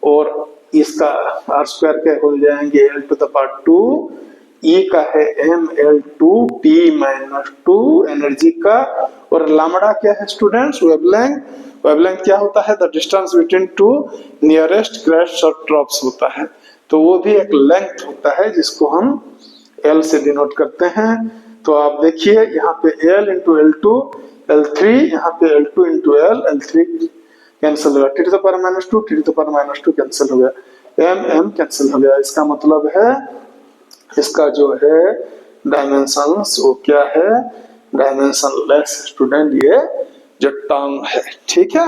S1: और इसका आर स्क्वायर के हो जाएंगे l टू द पावर 2, ई का है ml2t-2 एनर्जी का, और लैम्डा क्या है स्टूडेंट्स वेवलेंथ। वेवलेंथ क्या होता है the distance between two nearest crest और ट्रॉप्स होता है, तो वो भी एक लेंथ होता है जिसको हम L से डिनोट करते हैं। तो आप देखिए यहाँ पे L इंटू L2 L3, यहाँ पे L2 into L L3 cancel हो गया, T to the power -2 T to the power -2 cancel हो गया, m कैंसिल हो गया। इसका मतलब है इसका जो है डायमेंशंस वो क्या है डायमेंशनलेस स्टूडेंट, ये जो टर्म है। ठीक है,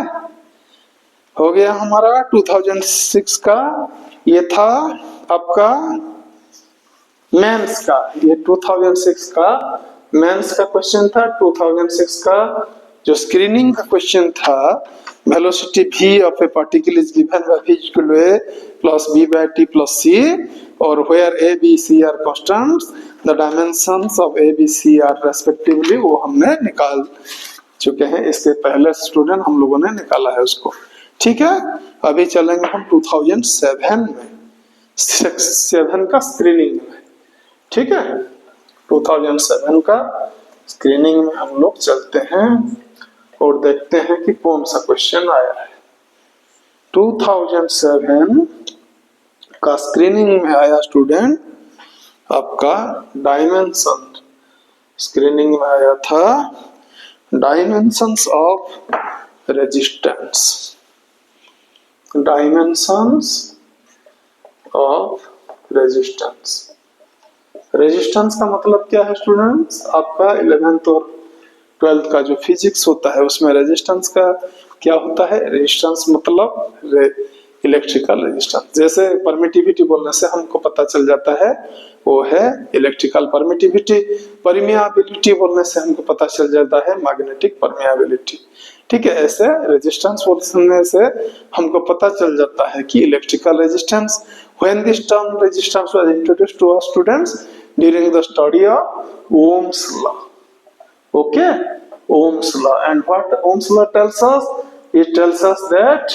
S1: हो गया हमारा 2006 का, ये था आपका मेंस का, ये 2006 का मेंस का क्वेश्चन था। 2006 का जो स्क्रीनिंग का क्वेश्चन था, velocity v of a particle is given by v equal to a plus b by t plus c, और where a b c are constants the dimensions of a b c are respectively, वो हमने निकाल चुके हैं, इससे पहले student हम लोगों ने निकाला है उसको। ठीक है, अभी चलेंगे हम 2007 में, 7 का स्क्रीनिंग में। ठीक है, 2007 का स्क्रीनिंग में हम लोग चलते हैं और देखते हैं कि कौन सा क्वेश्चन आया है। 2007 का स्क्रीनिंग में आया स्टूडेंट आपका डायमेंशन, स्क्रीनिंग में आया था dimensions of resistance, dimensions of resistance. Resistance का मतलब क्या है स्टूडेंट्स, आपका 11th और 12th का जो फिजिक्स होता है उसमें रेजिस्टेंस का क्या होता है, रेजिस्टेंस मतलब इलेक्ट्रिकल रेजिस्टेंस। जैसे परमिटिविटी बोलने से हमको पता चल जाता है वो है इलेक्ट्रिकल परमिटिविटी, परमियाबिलिटी बोलने से हमको पता चल जाता है मैग्नेटिक परमियाबिलिटी। ठीक है, ऐसे रेजिस्टेंस बोलने से हमको पता चल जाता है कि electrical resistance. When this term resistance was introduced to our students during the study of Ohm's law. Okay, Ohm's law, and what Ohm's law tells us? It tells us that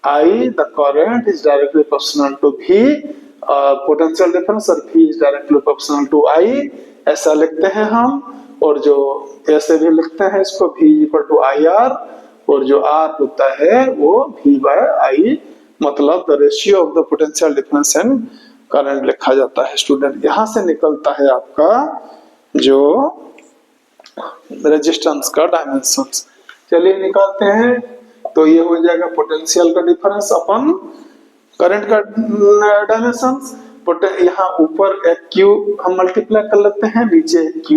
S1: I, the current, is directly proportional to V, potential difference, और V is directly proportional to I, ऐसा लिखते हैं हम। और जो ऐसे भी लिखते हैं इसको V equal to IR, और जो R होता है वो V by I, मतलब the ratio of the potential difference and current लिखा जाता है स्टूडेंट। यहां से निकलता है आपका जो रेजिस्टेंस का डायमेंशंस। चलिए निकालते हैं, तो ये हो जाएगा पोटेंशियल का डिफरेंस अपन करंट का डायमेंशंस। यहाँ ऊपर एक Q हम मल्टीप्लाई कर लेते हैं, नीचे एक Q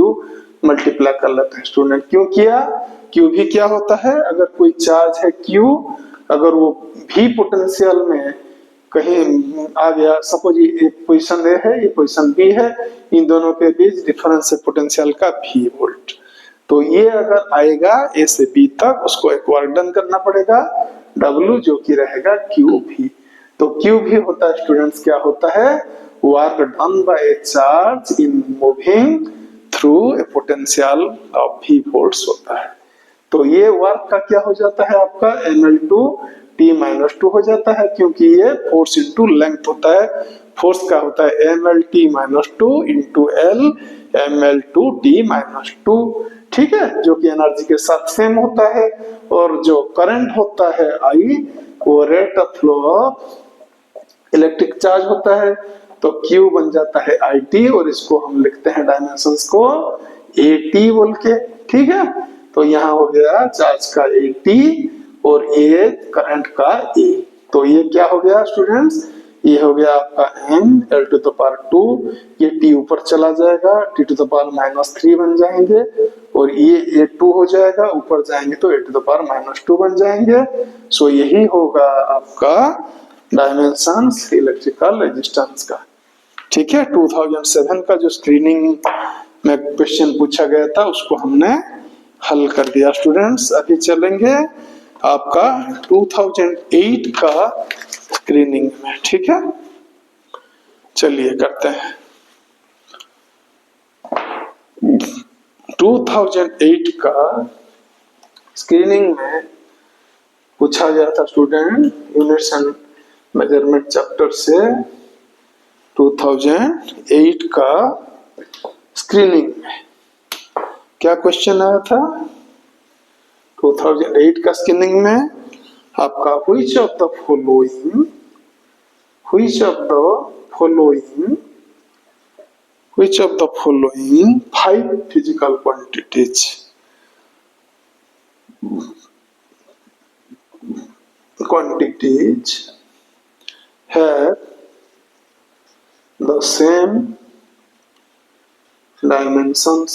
S1: मल्टीप्लाई कर लेते हैं स्टूडेंट। क्यों किया, Q भी क्या होता है, अगर कोई चार्ज है Q, अगर वो भी पोटेंशियल में कहीं आ गया, सपोज ये पोजीशन ए है, ये पोजीशन बी है, इन दोनों के बीच डिफरेंस है पोटेंशियल का v वोल्ट। तो ये अगर आएगा ए से बी तक, उसको एक वर्क डन करना पड़ेगा W, जो कि रहेगा QV। तो QV होता है स्टूडेंट्स, क्या होता है, work done by A charge in moving through a potential of v volts होता है। तो ये वर्क का क्या हो जाता है आपका ml2t-2 हो जाता है, क्योंकि ये फोर्स इंटू लेंथ होता है। फोर्स का होता है mlt-2 इंटू L ml2t-2। ठीक है, जो कि एनर्जी के साथ सेम होता है। और जो करंट होता है I, वो rate of flow of electric charge होता है। तो Q बन जाता है IT, और इसको हम लिखते हैं डायमेंशंस को AT बोल के। ठीक है, तो यहाँ हो गया चार्ज का AT और A करंट का A। तो ये क्या हो गया स्टूडेंट्स, ये हो गया आपका m l to the power 2, ये t ऊपर चला जाएगा, t टू द पावर -3 बन जाएंगे, और ये A2 हो जाएगा, ऊपर जाएंगे तो a टू द पावर -2 बन जाएंगे। सो यही होगा आपका डायमेंशंस इलेक्ट्रिकल रेजिस्टेंस का। ठीक है, 2007 का जो स्क्रीनिंग में क्वेश्चन पूछा गया था उसको हमने हल कर दिया स्टूडेंट्स। अभी चलेंगे आपका 2008 का स्क्रीनिंग में। ठीक है, चलिए करते हैं। 2008 का स्क्रीनिंग में पूछा गया था student, units and measurement chapter से 2008 का स्क्रीनिंग में क्या क्वेश्चन आया था? 2008 का स्क्रीनिंग में आपका which of the following five physical quantities have the same dimensions?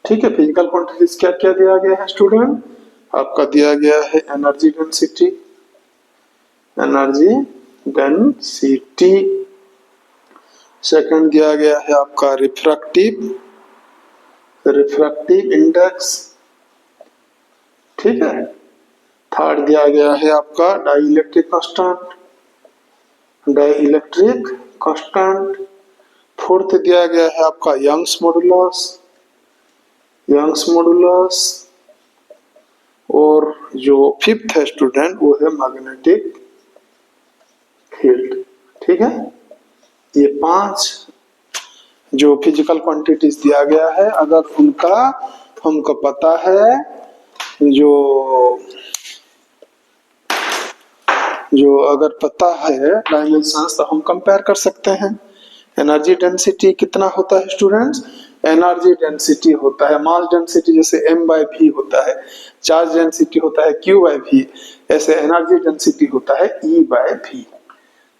S1: ठीक है, फिजिकल क्वांटिटीज क्या क्या दिया गया है स्टूडेंट? आपका दिया गया है एनर्जी डेंसिटी, सेकंड दिया गया है आपका रिफ्रैक्टिव इंडेक्स, ठीक है, थर्ड दिया गया है आपका डाइइलेक्ट्रिक कांस्टेंट, फोर्थ दिया गया है आपका यंग्स मॉडुलस, और जो फिफ्थ है स्टूडेंट वो है मैग्नेटिक फील्ड। ठीक है, ये 5 जो फिजिकल क्वांटिटीज दिया गया है, अगर उनका हमको पता है जो अगर पता है डायमेंशंस, तो हम कंपेयर कर सकते हैं। एनर्जी डेंसिटी कितना होता है स्टूडेंट्स? एनर्जी डेंसिटी होता है मास डेंसिटी, जैसे m/v होता है, चार्ज डेंसिटी होता है q/v, ऐसे एनर्जी डेंसिटी होता है E/v।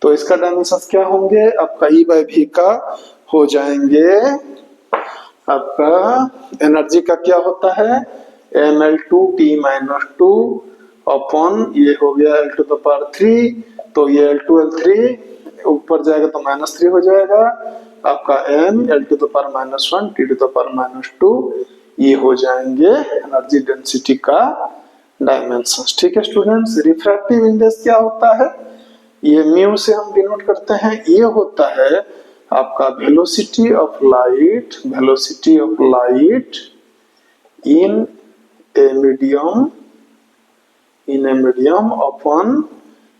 S1: तो इसका डायमेंशंस क्या होंगे? आपका E/v का हो जाएंगे, आपका एनर्जी का क्या होता है? mL2T-2 अपॉन ये हो गया L⁻3, तो ये L2L3 ऊपर जाएगा तो -3 हो जाएगा, आपका m L⁻⁻1 T⁻², ये हो जाएंगे एनर्जी डेंसिटी का डायमेंशंस। ठीक है स्टूडेंट्स, रिफ्रैक्टिव इंडेक्स क्या होता है? ये म्यू से हम डिनोट करते हैं। ये होता है आपका velocity of light in a medium upon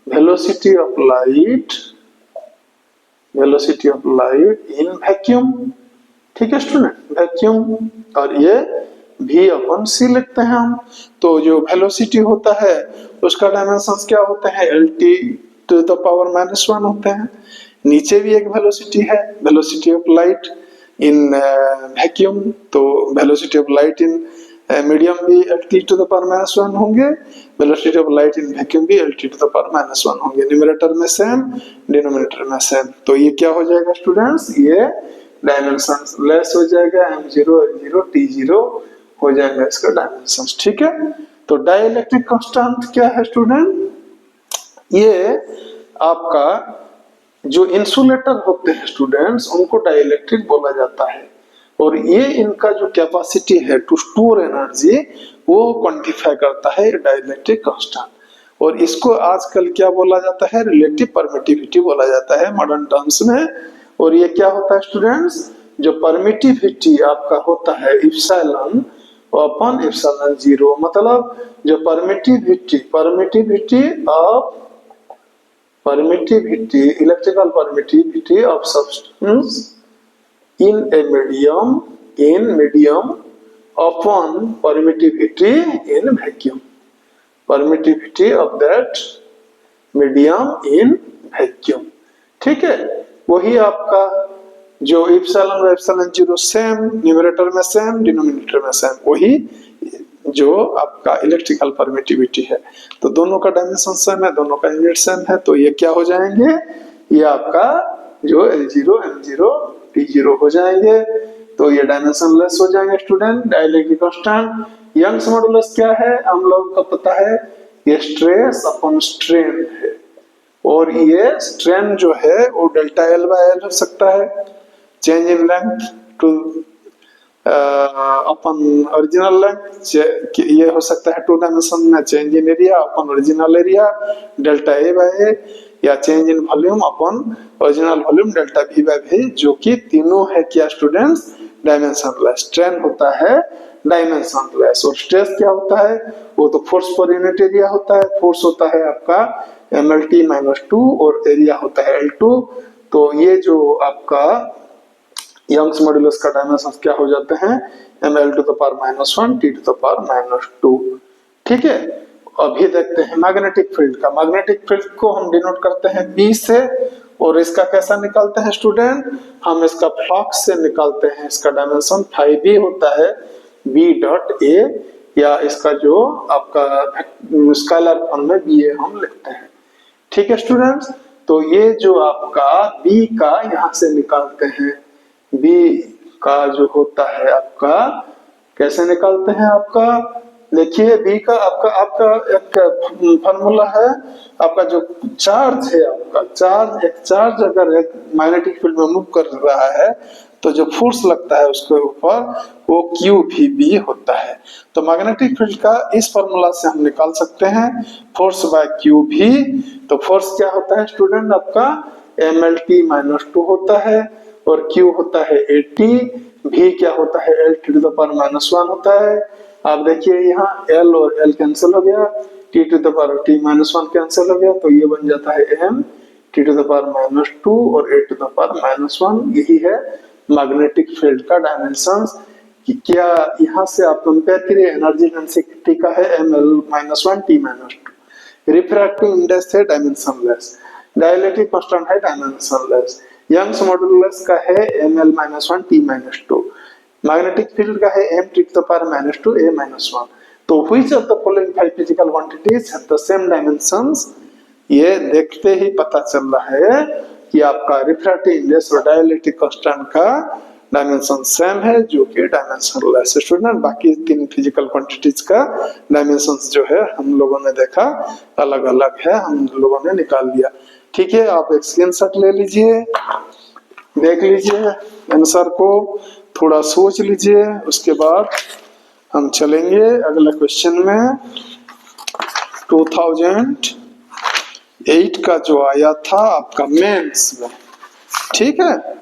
S1: velocity of light in vacuum. ठीक है स्टूडेंट, वैक्यूम, और ये v/c लिखते हैं हम। तो जो वेलोसिटी होता है उसका डायमेंशंस क्या होते हैं? L⁻⁻1 होते हैं। नीचे भी एक वेलोसिटी है, velocity of light in vacuum, तो velocity of light in medium भी L⁻⁻1 होंगे, velocity of light in vacuum भी L⁻⁻1 होंगे। न्यूमरेटर में सेम, डिनोमिनेटर में सेम। तो ये क्या हो जाएगा स्टूडेंट्स? ये डायमेंशंस लेस हो जाएगा, m0 l0 t0 हो जाएगा इसका डायमेंशंस। ठीक है, तो डाइइलेक्ट्रिक कांस्टेंट क्या है स्टूडेंट? ये आपका जो इंसुलेटर होते हैं स्टूडेंट्स, उनको डाइइलेक्ट्रिक बोला जाता है, और ये इनका जो कैपेसिटी है टू स्टोर एनर्जी, वो क्वांटिफाई करता है डाइइलेक्ट्रिक कांस्टेंट। और इसको आजकल क्या बोला जाता है? रिलेटिव परमिटिविटी बोला जाता है मॉडर्न टर्म्स में। और ये क्या होता है स्टूडेंट्स? जो परमिटिविटी आपका होता है इप्सिलॉन अपॉन ε0, मतलब जो electrical permittivity of substance in a medium upon permittivity in vacuum, permittivity of that medium in vacuum। ठीक है, वही आपका जो इप्सिलॉन व ε0 सेम, न्यूमरेटर में सेम, डिनोमिनेटर में सेम, वही जो आपका इलेक्ट्रिकल परमिटिविटी है। तो दोनों का डायमेंशन सेम है, दोनों का यूनिट सेम है, तो ये क्या हो जाएंगे? ये आपका जो L0 m0 T0 हो जाएंगे, तो ये डायमेंशन लेस हो जाएंगे student. Dielectric constant Young's modulus क्या है? हम लोगों को पता है, ये स्ट्रेस अपॉन स्ट्रेन है, और ये स्ट्रेन जो है वो ΔL/L हो सकता है, change in length to upon original length, ये हो सकता है 2 डायमेंशन में change in area upon original area ΔA/A, या change in volume upon original volume delta V by V, जो कि तीनों है क्या स्टूडेंट्स, डायमेंशनलेस। स्ट्रेन होता है डायमेंशनलेस, और स्ट्रेस क्या होता है, वो तो फोर्स पर यूनिट एरिया होता है। फोर्स होता है आपका mlt-2 और एरिया होता है L2। तो ये जो आपका यंग्स मॉड्यूलस का डायमेंशन क्या हो जाते हैं, ml to the power -1 t to the power -2। ठीक है, अभी देखते हैं मैग्नेटिक फील्ड का। मैग्नेटिक फील्ड को हम डिनोट करते हैं B से, और इसका कैसा निकालते हैं स्टूडेंट, हम इसका फ्लक्स से निकालते हैं। इसका डायमेंशन 5b होता है, b डॉट a, या इसका जो आपका स्केलर फॉर्म में ba हम लिखते हैं। ठीक है स्टूडेंट्स, तो ये जो आपका b का यहाँ से निकालते हैं, b का जो होता है आपका कैसे निकालते हैं, आपका देखिए b का आपका एक फार्मूला है, आपका जो चार्ज है, आपका चार्ज, एक चार्ज अगर एक मैग्नेटिक फील्ड में मूव कर रहा है तो जो फोर्स लगता है उसके ऊपर वो QVB होता है। तो मैग्नेटिक फील्ड का इस फार्मूला से हम निकाल सकते हैं फोर्स बाय QV। तो फोर्स क्या होता है स्टूडेंट, आपका mlt-2 होता है, और Q होता है 80, V क्या होता है L टू द पावर -1 होता है। आप देखिए यहाँ L और L कैंसिल हो गया, T to the power T-1 cancel हो गया, तो ये बन जाता है M T to the power -2 और A टू द पावर -1। यही है मैग्नेटिक फील्ड का डायमेंशंस। क्या यहाँ से आप कंपेयर करिए, एनर्जी डेंसिटी का है ml-1 T-2, रिफ्रैक्टिव इंडेक्स है डायमेंशनलेस, डाइलेक्ट्रिक कांस्टेंट है डायमेंशनलेस, यंग्स मॉड्यूलस का है ml-1 T-2, मैग्नेटिक फील्ड का है m to the power -2 a-1। तो which of the following 5 physical quantities have the same dimensions, ये देखते ही पता चल रहा है कि आपका रिफ्रैक्टिव इंडेक्स और डाइलेक्ट्रिक कांस्टेंट का डायमेंशन सेम है, जो कि डायमेंशनलेस है स्टूडेंट। बाकी तीन फिजिकल क्वांटिटीज का डायमेंशंस जो है हम लोगों ने देखा अलग अलग है, हम लोगों ने निकाल लिया। ठीक है, आप एक स्क्रीनशॉट ले लीजिए, देख लीजिए आंसर को, थोड़ा सोच लीजिए, उसके बाद हम चलेंगे अगले क्वेश्चन में। 2008 का जो आया था आपका मेंस में, ठीक है,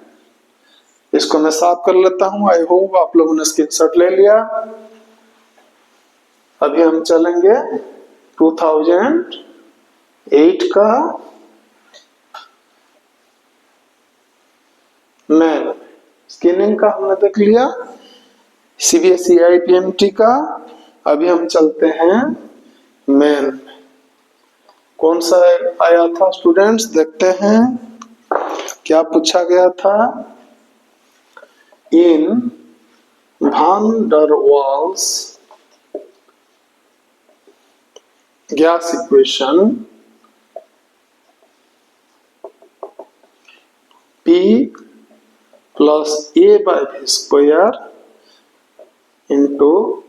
S1: इसको मैं साफ कर लेता हूं। आई होप आप लोगों ने स्क्रीनशॉट ले लिया। अभी हम चलेंगे 2008 का मैन स्कैनिंग का हमने देख लिया, CBSE IPMT का। अभी हम चलते हैं मेन, कौन सा आया था स्टूडेंट्स, देखते हैं क्या पूछा गया था। इन van der Waals gas equation, P plus A by V square into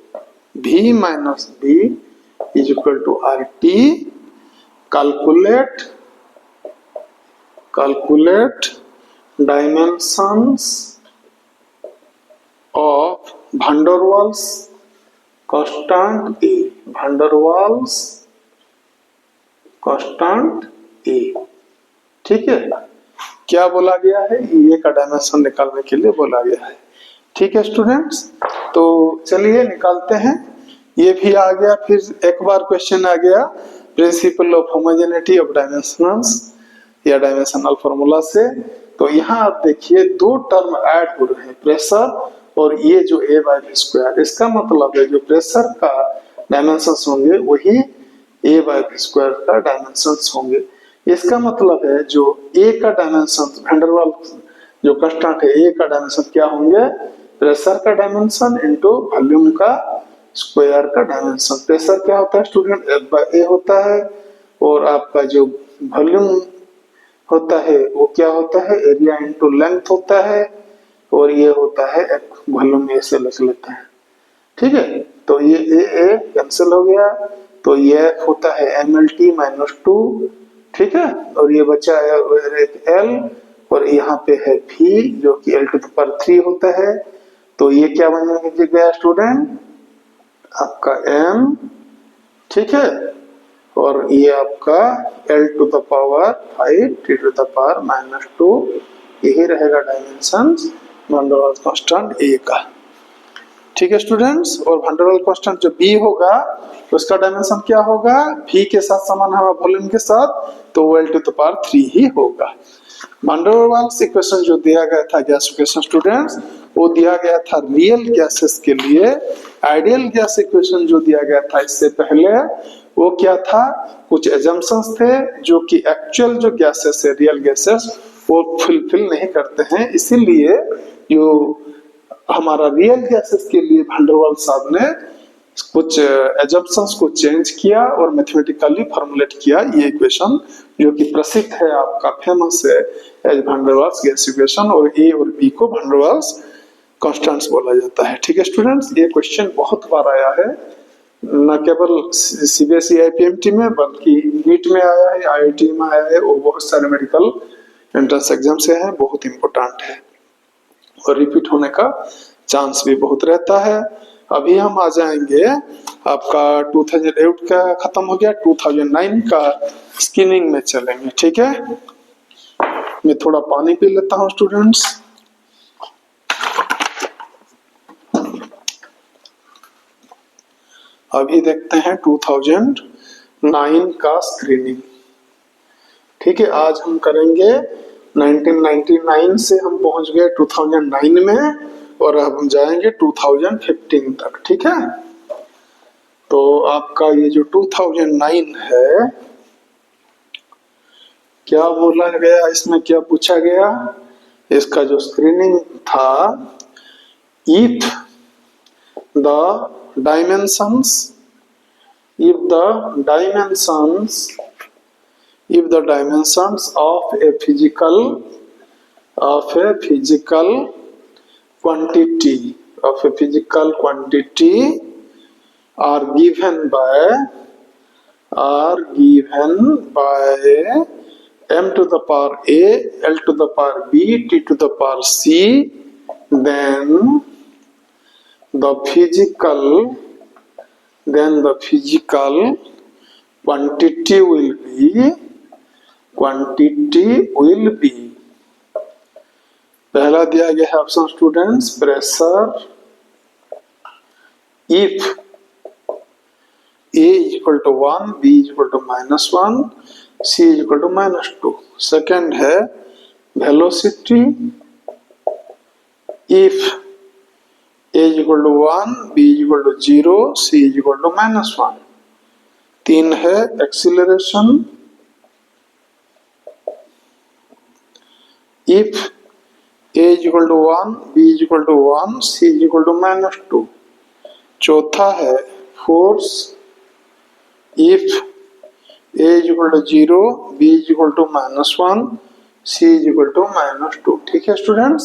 S1: V minus B is equal to RT. Calculate dimensions of van der Waals constant A, van der Waals constant A। ठीक है, क्या बोला गया है, ये का dimension निकालने के लिए बोला गया है। ठीक है स्टूडेंट्स, तो चलिए निकालते हैं। ये भी आ गया, फिर एक बार क्वेश्चन आ गया principal of homogeneity of dimensions या डायमेंशनल फार्मूला से। तो यहाँ आप देखिए दो टर्म ऐड हो रहे हैं, प्रेशर और ये जो A बाय V स्क्वायर। इसका मतलब है जो प्रेशर का डायमेंशंस होंगे वही A बाय V स्क्वायर का डायमेंशंस होंगे। इसका मतलब है जो A का डायमेंशन वैन डर वाल्स जो कांस्टेंट है, A का डायमेंशन क्या होंगे, प्रेशर का डायमेंशन इनटू वॉल्यूम का स्क्वायर का डायमेंशन। प्रेशर क्या होता है स्टूडेंट, F बाय A होता है, और आपका जो वॉल्यूम होता है वो क्या होता है, एरिया इनटू लेंथ होता है, और ये होता है एक वॉल्यूम ऐसे लिख लेते हैं। ठीक है, तो ये A कैंसिल हो गया, तो ये होता है mlt-2। ठीक है, और ये बचा है एक L, और यहाँ पे है V जो कि L टू द पावर 3 होता है। तो ये क्या बन गया स्टूडेंट, आपका M, ठीक है, और ये आपका L⁵ T⁻², यही रहेगा dimension van der Waals constant a का। ठीक है स्टूडेंट्स, और वैन डर वाल्स कांस्टेंट जो बी होगा उसका डायमेंशन क्या होगा, v के साथ समान है वॉल्यूम के साथ, तो वो L⁵ ही होगा। वैन डर वाल्स इक्वेशन जो दिया गया था गैस इक्वेशन स्टूडेंट्स, वो दिया गया था रियल गैसेस के लिए। आइडियल गैस इक्वेशन जो दिया गया था इससे पहले, वो क्या था, कुछ एजम्पशंस थे जो कि एक्चुअल जो गैसेस है रियल गैसेस वो फुलफिल नहीं करते हैं, इसीलिए जो हमारा रियल गैसेस के लिए वैन डर वाल्स साहब ने कुछ एजम्पशंस को चेंज किया और मैथमेटिकली फॉर्मुलेट किया ये इक्वेशन, जो कि प्रसिद्ध है, आपका फेमस है as van der Waals gas equation, और ए और बी को वैन डर वाल्स कांस्टेंट्स बोला जाता है। ठीक है स्टूडेंट्स, ये क्वेश्चन बहुत बार आया है, न केवल सीबीएसई आईपीएमटी में बल्कि नीट में आया है, आईआईटी में आया है, और बहुत सारे मेडिकल एंट्रेंस एग्जाम से है, बहुत इंपॉर्टेंट है और रिपीट होने का चांस भी बहुत रहता है। अभी हम आ जाएंगे, आपका 2008 का खत्म हो गया, 2009 का स्क्रीनिंग में चलेंगे। ठीक है, मैं थोड़ा पानी पी लेता हूँ स्टूडेंट्स। अभी देखते हैं 2009 का स्क्रीनिंग। ठीक है, आज हम करेंगे 1999 से हम पहुंच गए 2009 में, और अब हम जाएंगे 2015 तक। ठीक है, तो आपका ये जो 2009 है, क्या बोला गया इसमें, क्या पूछा गया, इसका जो स्क्रीनिंग था, if the dimensions of a physical quantity are given by m⁴ a, L⁵b, T⁻c, then the physical quantity will be पहला दिया गया है option students, pressure if A = 1, B = -1, C = -2। Second है velocity if A = 1, B = 0, C = -1। तीन है acceleration if A = 1, B = 1, C = -2। चौथा है force if A = 0, B = -1, C = -2। ठीक है स्टूडेंट्स,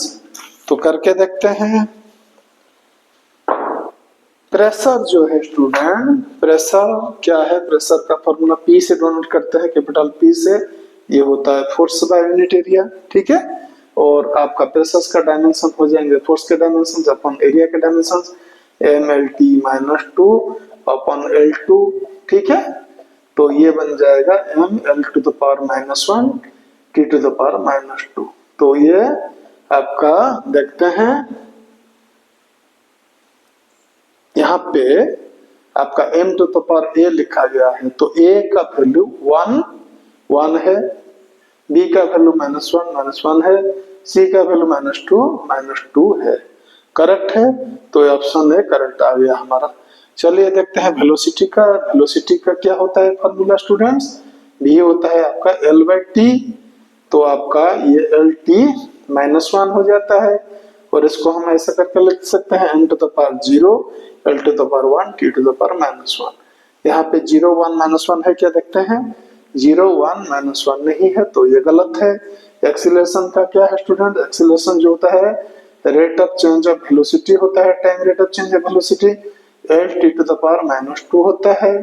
S1: तो करके देखते हैं। प्रेशर जो है स्टूडेंट, प्रेशर क्या है, प्रेशर का फॉर्मूला P से डोनेट करते हैं, कैपिटल P से, ये होता है फोर्स बाय यूनिट एरिया। ठीक है, और आपका प्रेशर का डायमेंशन हो जाएंगे फोर्स के डायमेंशन अपन एरिया के डायमेंशन, mLT - 2 अपन L2। ठीक है, तो ये बन जाएगा mL⁻⁻1 T⁻²। तो ये आपका देखते हैं, यहाँ पे आपका m⁴ लिखा गया है, तो a का वैल्यू 1 है, b का वैल्यू -1 है, c का वैल्यू -2 है। करेक्ट है, तो ऑप्शन है करेक्ट आ गया हमारा। चलिए देखते हैं वेलोसिटी का। वेलोसिटी का क्या होता है फॉर्मूला स्टूडेंट्स, v होता है आपका L/T, तो आपका ये LT-1 हो जाता है, और इसको हम ऐसा करके लिख सकते हैं m⁴0, L⁴1, T⁻⁻1। यहाँ पे 0, 1, -1 है, क्या देखते हैं, 0, 1, -1 नहीं है, तो ये गलत है। एक्सीलरेशन का क्या है स्टूडेंट, एक्सीलरेशन जो होता है rate of change of velocity होता है, time rate of change of velocity, L⁻² होता है।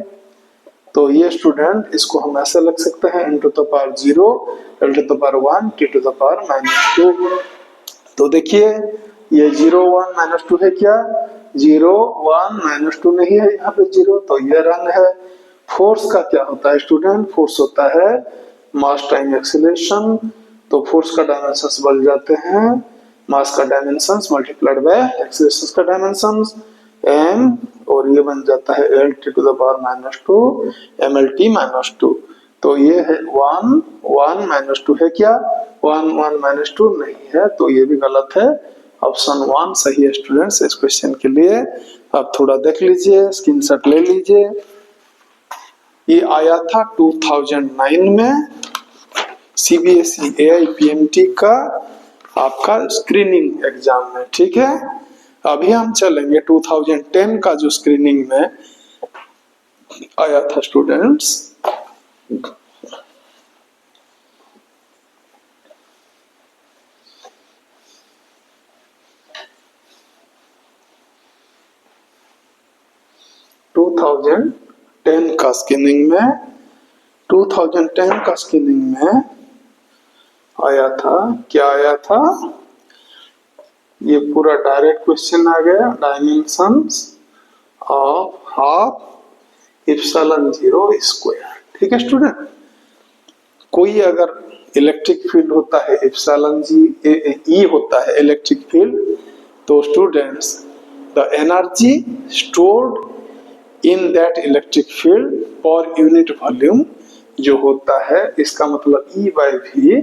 S1: तो ये स्टूडेंट इसको हम ऐसे लिख सकते हैं m⁴0, L⁴1, T⁻²। तो देखिए ये 0, 1, -2 है, क्या 0, 1, -2 नहीं है यहाँ पे 0, तो ये रन है। फोर्स का क्या होता है स्टूडेंट? फोर्स होता है मास टाइम एक्सीलरेशन। तो फोर्स का डायमेंशंस बढ़ जाते हैं, मास का डायमेंशंस मल्टीप्लाइड बाय एक्सीलरेशन का डायमेंशंस एम, और ये बन जाता है L T to the power -2 M L T -2। तो ये है 1 1 -2 है क्या? 1 1 -2 नहीं है, तो ये भी गलत है। ऑप्शन 1 सही है स्टूडेंट्स इस क्वेश्चन के लिए। आप थोड़ा देख लीजिए, स्क्रीनशॉट ले लीजिए। ये आया था 2009 में सीबीएसई एआईपीएमटी का आपका स्क्रीनिंग एग्जाम में, ठीक है। अभी हम चलेंगे 2010 का जो स्क्रीनिंग में आया था स्टूडेंट्स। का स्क्रीनिंग में 2010 का स्क्रीनिंग में आया था, क्या आया था? ये पूरा डायरेक्ट क्वेश्चन आ गया, dimensions of half epsilon zero square, ठीक है स्टूडेंट। कोई अगर इलेक्ट्रिक फील्ड होता है इप्सिलॉन जी ई होता है इलेक्ट्रिक फील्ड, तो students the energy stored in that electric field per unit volume जो होता है, इसका मतलब ई बाई वी,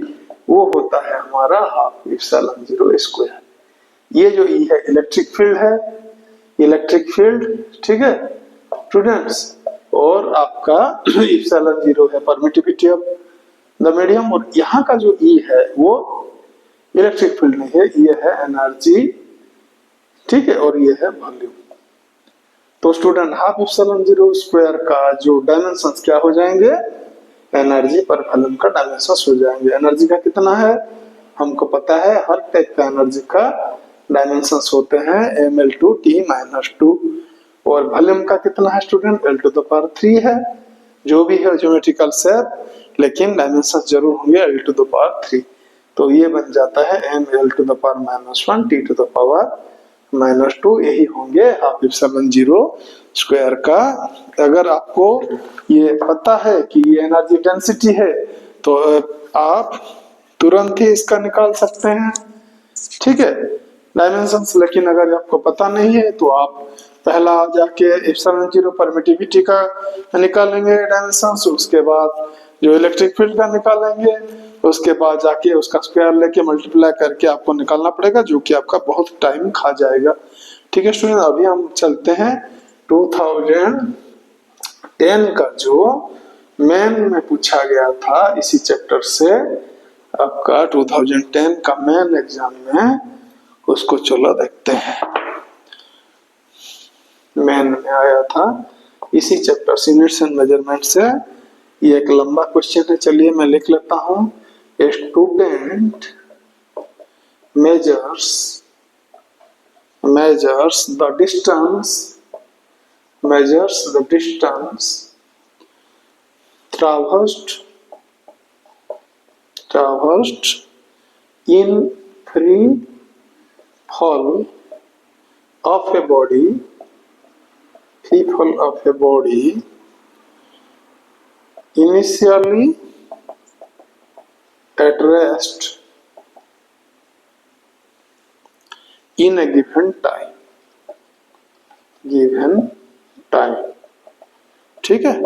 S1: वो होता है हमारा हाफ इप्सिलॉन जीरो स्क्वायर। ये जो ई है इलेक्ट्रिक फील्ड है, इलेक्ट्रिक फील्ड, ठीक है स्टूडेंट्स। और आपका इप्सिलॉन जीरो है परमिटिविटी ऑफ द मीडियम, और यहाँ का जो ई है वो इलेक्ट्रिक फील्ड नहीं है, ये है एनर्जी, ठीक है, और ये है वॉल्यूम। तो student half epsilon zero square का जो डायमेंशंस क्या हो जाएंगे? एनर्जी पर वॉल्यूम का डायमेंशंस हो जाएंगे। एनर्जी का कितना है हमको पता है, हर टाइप का एनर्जी का डायमेंशंस होते हैं ml/t-2, और वॉल्यूम का कितना है स्टूडेंट? L⁻³ है। जो भी है ज्योमेट्रिकल शेप, लेकिन डायमेंशंस जरूर होंगे L⁻3। तो ये बन जाता है ml⁻⁻1 t⁻⁻², यही होंगे हाफ इप्सिलॉन जीरो स्क्वायर का। अगर आपको ये पता है कि ये एनर्जी डेंसिटी है, तो आप तुरंत ही इसका निकाल सकते हैं, ठीक है, डायमेंशंस। लेकिन अगर आपको पता नहीं है तो आप पहला जाके इप्सिलॉन जीरो परमिटिविटी का निकालेंगे डायमेंशंस, उसके बाद जो इलेक्ट्रिक फील्ड का निकालेंगे, उसके बाद जाके उसका स्क्वायर लेके मल्टीप्लाई करके आपको निकालना पड़ेगा, जो कि आपका बहुत टाइम खा जाएगा, ठीक है स्टूडेंट। अभी हम चलते हैं 2010 का जो मेन में पूछा गया था इसी चैप्टर से, आपका 2010 का मेन एग्जाम में, उसको चलो देखते हैं। मेन में आया था इसी चैप्टर यूनिट्स एंड मेजरमेंट से। ये एक लंबा क्वेश्चन है, चलिए मैं लिख लेता हूँ। A student measures the distance traversed in free fall of a body initially at rest in a given time, ठीक है।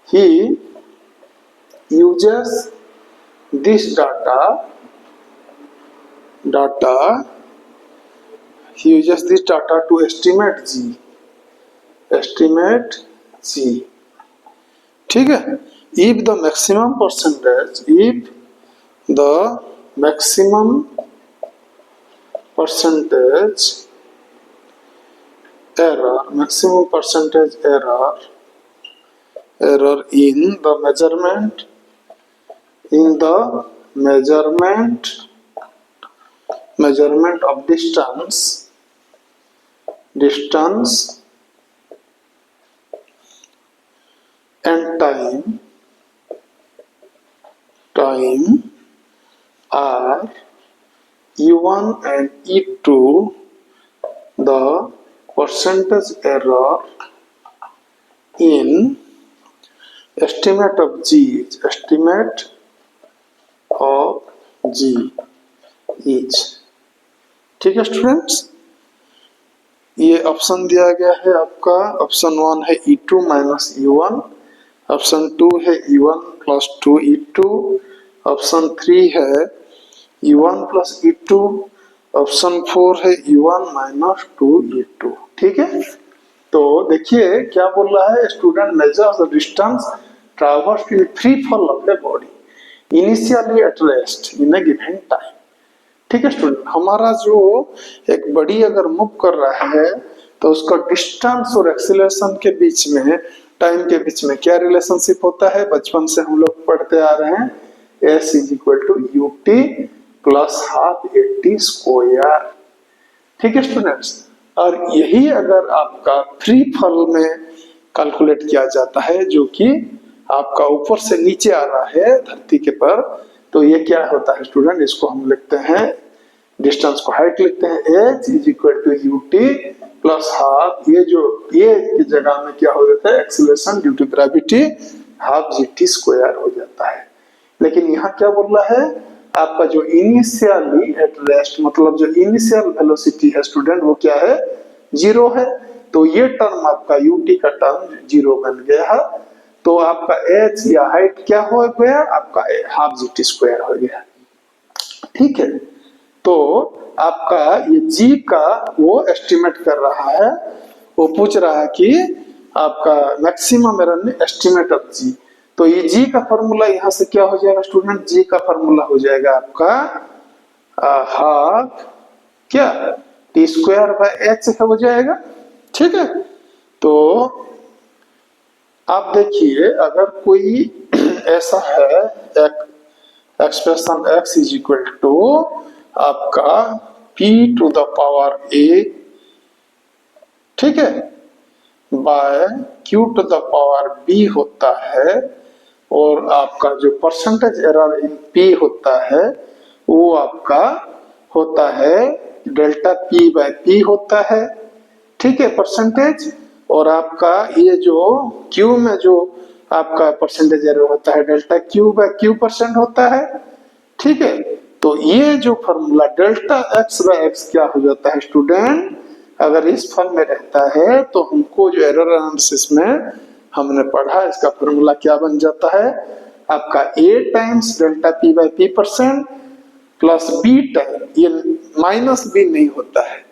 S1: He uses this data to estimate g, ठीक है। if the maximum percentage error in the measurement of distance and time are E1 and E2, the percentage error in estimate of G is, ठीक है students. ये option दिया गया है आपका, option 1 है E2 माइनस E1, ऑप्शन 2 है E1 plus 2 E2, option 3 है E1 प्लस E2, ऑप्शन 4 है E1 माइनस 2 E2, ठीक है। तो देखिए क्या बोल रहा है, student measures the distance traversed in free fall of the body initially at rest in a given time, ठीक है स्टूडेंट। हमारा जो एक बॉडी अगर मूव कर रहा है तो उसका डिस्टेंस और एक्सीलरेशन के बीच में, टाइम के बीच में क्या रिलेशनशिप होता है, बचपन से हम लोग पढ़ते आ रहे हैं, S is equal to UT plus half AT square, ठीक है स्टूडेंट्स। और यही अगर आपका फ्री फॉल में कैलकुलेट किया जाता है, जो कि आपका ऊपर से नीचे आ रहा है धरती के पर, तो ये क्या होता है स्टूडेंट, इसको हम लिखते हैं, डिस्टेंस को हाइट लिखते हैं, H is equal to UT plus half, ये की जगह में क्या हो जाता है, acceleration due to gravity half GT square हो जाता है। लेकिन यहाँ क्या बोल रहा है, आपका जो इनिशियली एट रेस्ट, मतलब जो इनिशियल वेलोसिटी है स्टूडेंट, वो क्या है, 0 है। तो ये टर्म आपका UT का टर्म 0 बन गया है, तो आपका H या हाइट क्या हो गया, आपका हाफ GT स्क्वायर हो गया, ठीक है। तो आपका ये G का वो एस्टिमेट कर रहा है, वो पूछ रहा है कि आपका maximum error estimate of G, तो ये G का फॉर्मूला यहाँ से क्या हो जाएगा स्टूडेंट, G का फॉर्मूला हो जाएगा आपका हाफ क्या T स्क्वायर बाय H हो जाएगा, ठीक है। तो आप देखिए अगर कोई ऐसा है, एक expression x is equal to आपका p to the power a, ठीक है, by q to the power b होता है, और आपका जो परसेंटेज एरर इन p होता है वो आपका होता है डेल्टा p बाय p होता है, ठीक है, परसेंटेज। और आपका ये जो q में जो आपका परसेंटेज एरर होता है डेल्टा q बाय q% होता है, ठीक है। तो ये जो formula delta x by x क्या हो जाता है स्टूडेंट, अगर इस फॉर्म में रहता है तो हमको जो एरर एनालिसिस में हमने पढ़ा, इसका फॉर्मूला क्या बन जाता है, आपका a times delta p by p% plus b time, ये माइनस b नहीं होता है,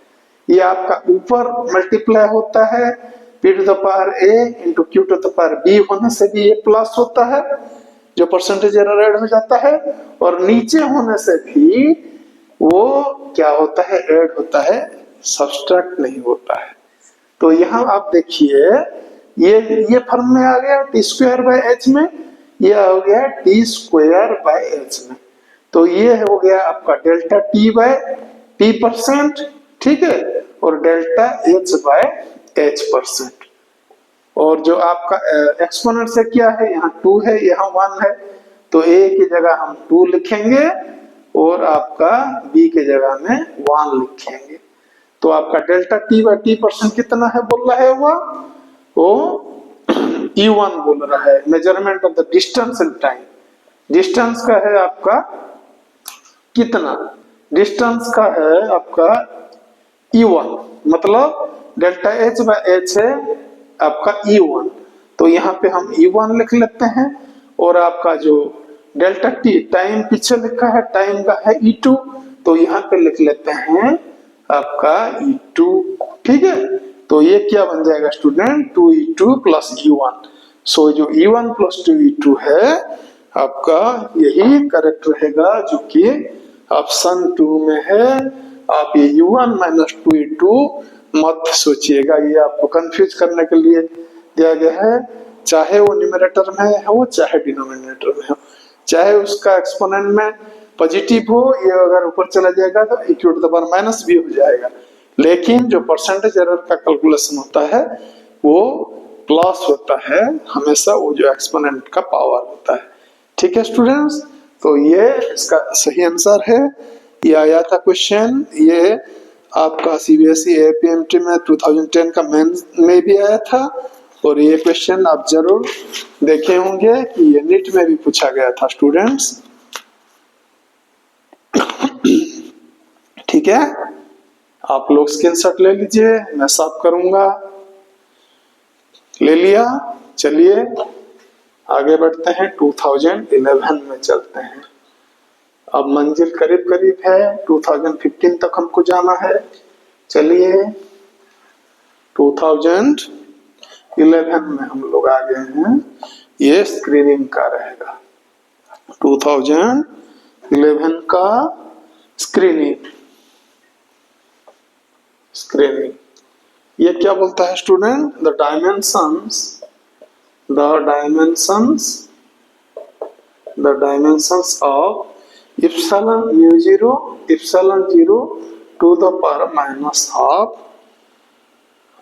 S1: ये आपका ऊपर मल्टीप्लाई होता है p to the power a into q to the power b होने से भी ये प्लस होता है, जो परसेंटेज एरर ऐड हो जाता है, और नीचे होने से भी वो क्या होता है, ऐड होता है, सब्सट्रैक्ट नहीं होता है। तो यहाँ आप देखिए ये फॉर्म में आ गया टी स्क्वायर बाय एच में, ये हो गया टी स्क्वायर बाय एच में, तो ये हो गया आपका डेल्टा टी बाय p%, ठीक है, और डेल्टा एच बाय h%। और जो आपका एक्सपोनेंट से क्या है, यहाँ 2 है, यहाँ 1 है, तो a की जगह हम 2 लिखेंगे और आपका b की जगह में 1 लिखेंगे। तो आपका डेल्टा t बाय t% कितना है बोल रहा है, वो E1 बोल रहा है, measurement of the distance and time. Distance का है आपका कितना, डिस्टेंस का है आपका E1, मतलब डेल्टा h बाय h है आपका E1, तो यहाँ पे हम E1 लिख लेते हैं, और आपका जो डेल्टा t टाइम पीछे लिखा है, टाइम का है E2, तो यहाँ पे लिख लेते हैं आपका E2, ठीक है। तो ये क्या बन जाएगा स्टूडेंट, 2E2 प्लस E1। सो जो E1 प्लस 2E2 है आपका यही करेक्ट रहेगा, जो कि ऑप्शन 2 में है। आप ये U1 माइनस 2E2 मत सोचिएगा, ये आपको कंफ्यूज करने के लिए दिया गया है, चाहे वो न्यूमरेटर में हो चाहे डिनोमिनेटर में हो, चाहे उसका एक्सपोनेंट में पॉजिटिव हो, ये अगर ऊपर चला जाएगा तो e to the power minus भी हो जाएगा, लेकिन जो परसेंटेज एरर का कैलकुलेशन होता है वो प्लस होता है हमेशा, वो जो एक्सपोनेंट का पावर होता है, ठीक है स्टूडेंट्स। तो ये इसका सही आंसर है। ये आया था क्वेश्चन, ये आपका CBSE APMT में 2010 का मेंस में भी आया था, और ये क्वेश्चन आप जरूर देखे होंगे कि ये नीट में भी पूछा गया था स्टूडेंट्स। ठीक है, आप लोग स्क्रीनशॉट ले लीजिए, मैं साफ करूंगा। ले लिया, चलिए आगे बढ़ते हैं, 2011 में चलते हैं। अब मंजिल करीब करीब है, 2015 तक हमको जाना है। चलिए 2011 में हम लोग आ गए हैं, ये स्क्रीनिंग का रहेगा। 2011 का स्क्रीनिंग ये क्या बोलता है student? The dimensions of epsilon mu zero to the power minus half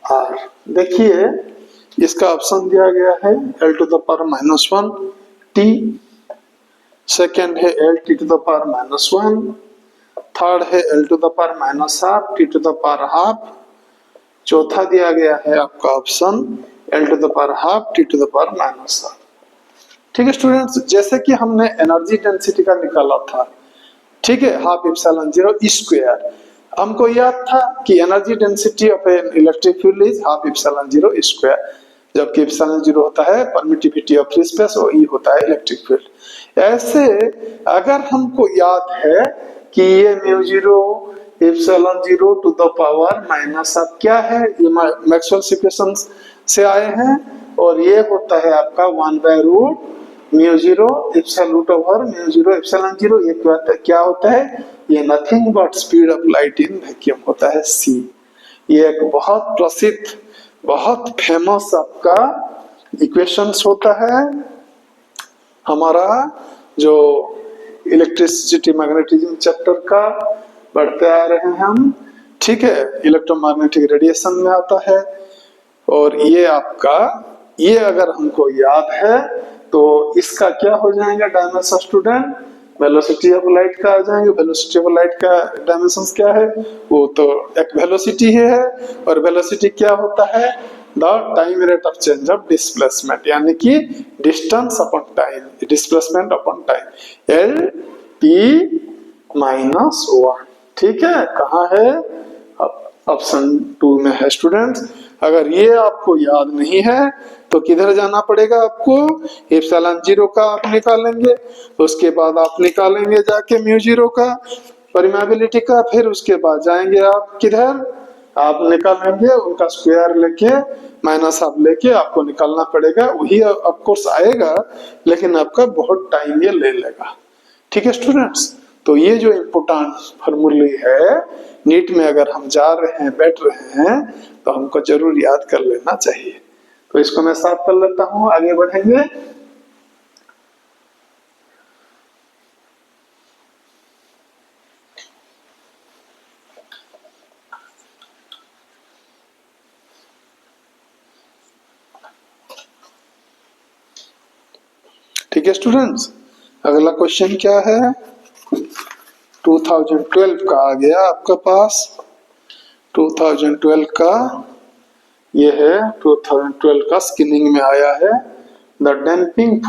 S1: R. देखिए इसका ऑप्शन दिया गया है l to the power minus 1 t, second है l t to the power minus 1, third है l to the power minus half t to the power half, चौथा दिया गया है आपका option l to the power half t to the power minus half. ठीक है students, जैसे कि हमने एनर्जी डेंसिटी का निकाला था, ठीक है, हाफ इप्सिलॉन जीरो स्क्वायर, हमको याद था कि energy density of an electric field is half epsilon zero square, जबकि इप्सिलॉन जीरो होता है परमिटिविटी ऑफ फ्री स्पेस और ई होता है इलेक्ट्रिक फील्ड। ऐसे अगर हमको याद है कि ये mu zero epsilon zero to the power minus half क्या है, ये मैक्सवेल इक्वेशंस से आए हैं, और ये होता है आपका 1/रूट mu zero epsilon root over mu zero epsilon zero. ये क्या होता है? ये nothing but speed of light in vacuum होता है c। ये एक बहुत प्रसिद्ध, बहुत फेमस आपका इक्वेशंस होता है हमारा जो इलेक्ट्रिसिटी मैग्नेटिज्म चैप्टर का बढ़ते आ रहे हैं हम। ठीक है, इलेक्ट्रोमैग्नेटिक रेडिएशन में आता है, और ये आपका, ये अगर हमको याद है तो इसका क्या हो जाएगा dimension student? Velocity of light का आ जाएंगे। वेलोसिटी ऑफ लाइट का डायमेंशन क्या है? वो तो एक वेलोसिटी है, और वेलोसिटी क्या होता है? The time rate of change of displacement, यानी कि distance upon time, displacement upon time, L T minus 1। ठीक है, कहाँ है? ऑप्शन 2 में है स्टूडेंट्स। अगर ये आपको याद नहीं है तो किधर जाना पड़ेगा आपको? इप्सिलॉन जीरो का आप निकालेंगे, उसके बाद आप निकालेंगे जाके म्यू जीरो का परमेबिलिटी का, फिर उसके बाद जाएंगे आप किधर? आप निकालेंगे उनका स्क्वायर लेके, माइनस हाफ लेके आपको निकालना पड़ेगा। वही ऑफ कोर्स आएगा, लेकिन आपका बहुत टाइम ये ले लेगा। ठीक है स्टूडेंट्स, तो ये जो इम्पोर्टेंट फॉर्मूले है नीट में अगर हम जा रहे हैं, बैठ रहे हैं, तो हमको जरूर याद कर लेना चाहिए। तो इसको मैं साफ कर लेता हूं, आगे बढ़ेंगे। ठीक है स्टूडेंट्स, अगला क्वेश्चन क्या है? 2012 का आ गया आपका पास। 2012 का ये है, 2012 का स्किनिंग में आया है। The damping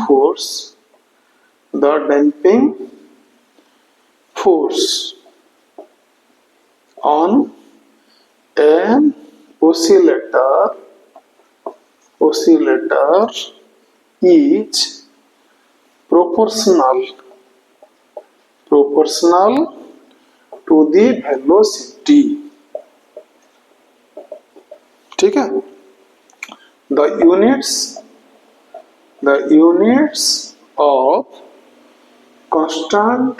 S1: force on an oscillator is proportional to the velocity। ठीक है, the units of constant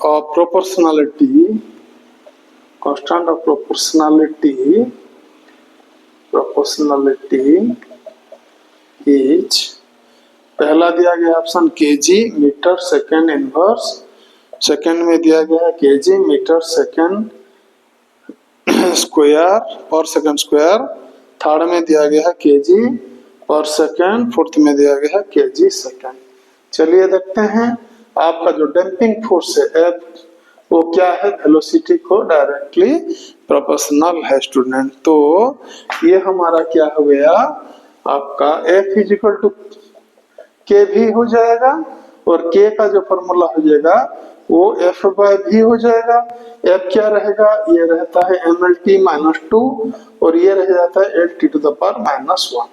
S1: of proportionality is, पहला दिया गया option KG metre second inverse, second में दिया गया है KG metre second square per second square, third में दिया गया है केजी पर सेकेंड, फोर्थ में दिया गया है केजी सेकेंड। चलिए देखते हैं आपका जो डैम्पिंग फोर्स है F वो क्या है, वेलोसिटी को डायरेक्टली प्रोपोर्शनल है स्टूडेंट। तो ये हमारा क्या हो गया, आपका F इजिकल टू के भी हो जाएगा, और के का जो फॉर्मूला हो जाएगा वो F बाय भी हो जाएगा। F क्या रहेगा, ये रहता है mlt माइनस 2, और ये रह जाता है L T to the power minus 1।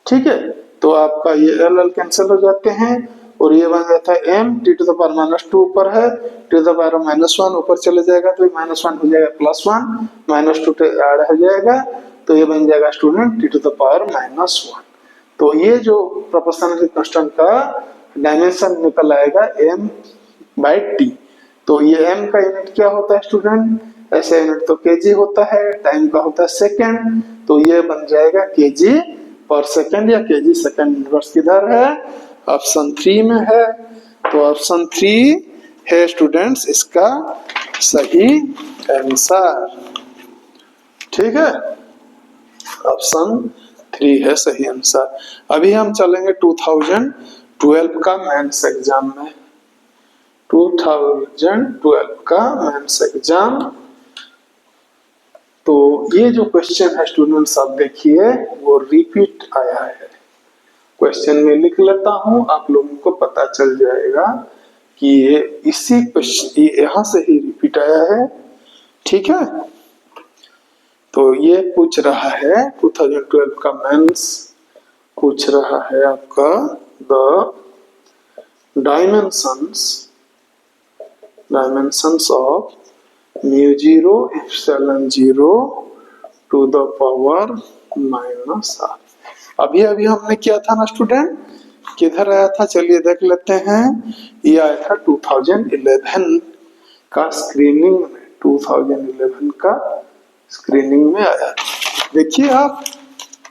S1: ठीक है, तो आपका ये एल एल कैंसिल हो जाते हैं, और ये बन जाता है m T to the power minus 2 ऊपर है, T to the power minus 1 ऊपर चले जाएगा, तो ये माइनस 1 हो जाएगा प्लस 1, माइनस 2 ऐड हो जाएगा, तो ये बन जाएगा student T to the power minus 1। तो ये जो प्रोपोर्शनल कांस्टेंट का डायमेंशन निकल आएगा m बाई टी। तो ये m का यूनिट क्या होता है स्टूडेंट, ऐसे यूनिट तो केजी होता है, टाइम का होता है सेकंड, तो ये बन जाएगा केजी पर सेकंड या केजी सेकंड इनवर्स किधर है, ऑप्शन 3 में है। तो ऑप्शन 3 है स्टूडेंट्स इसका सही आंसर। ठीक है, ऑप्शन 3 है सही आंसर। अभी हम चलेंगे 2012 का मेंस एग्जाम में। 2012 का मेंस एग्जाम, तो ये जो क्वेश्चन है स्टूडेंट्स आप देखिए वो रिपीट आया है। क्वेश्चन में लिख लेता हूं, आप लोगों को पता चल जाएगा कि ये इसी क्वेश्चन यहां से ही रिपीट आया है। ठीक है, तो ये पूछ रहा है 2012 का मेंस पूछ रहा है आपका the dimensions of mu 0 epsilon 0 to the power minus R. अभी अभी हमने किया था ना स्टूडेंट, किधर आया था, चलिए देख लेते हैं। ये आया था 2011 का स्क्रीनिंग में, 2011 का स्क्रीनिंग में आया। देखिए आप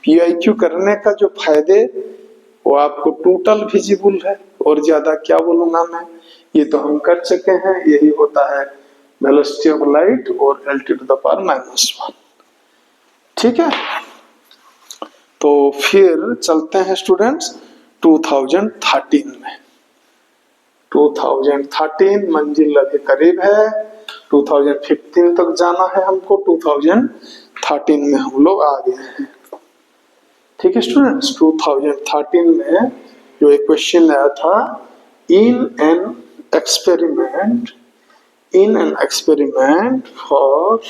S1: पीआईक्यू करने का जो फायदे वो आपको टोटल विजिबल है, और ज्यादा क्या बोलूंगा मैं, ये तो हम कर चुके हैं। यही होता है वेलोसिटी ऑफ लाइट और L T to the power minus 1। ठीक है, तो फिर चलते हैं स्टूडेंट्स 2013 में। 2013 मंजिल अभी करीब है, 2015 तक जाना है हमको, 2013 में हम लोग आ गए हैं। ठीक है स्टूडेंट्स, 2013 में जो एक क्वेश्चन आया था, in an experiment for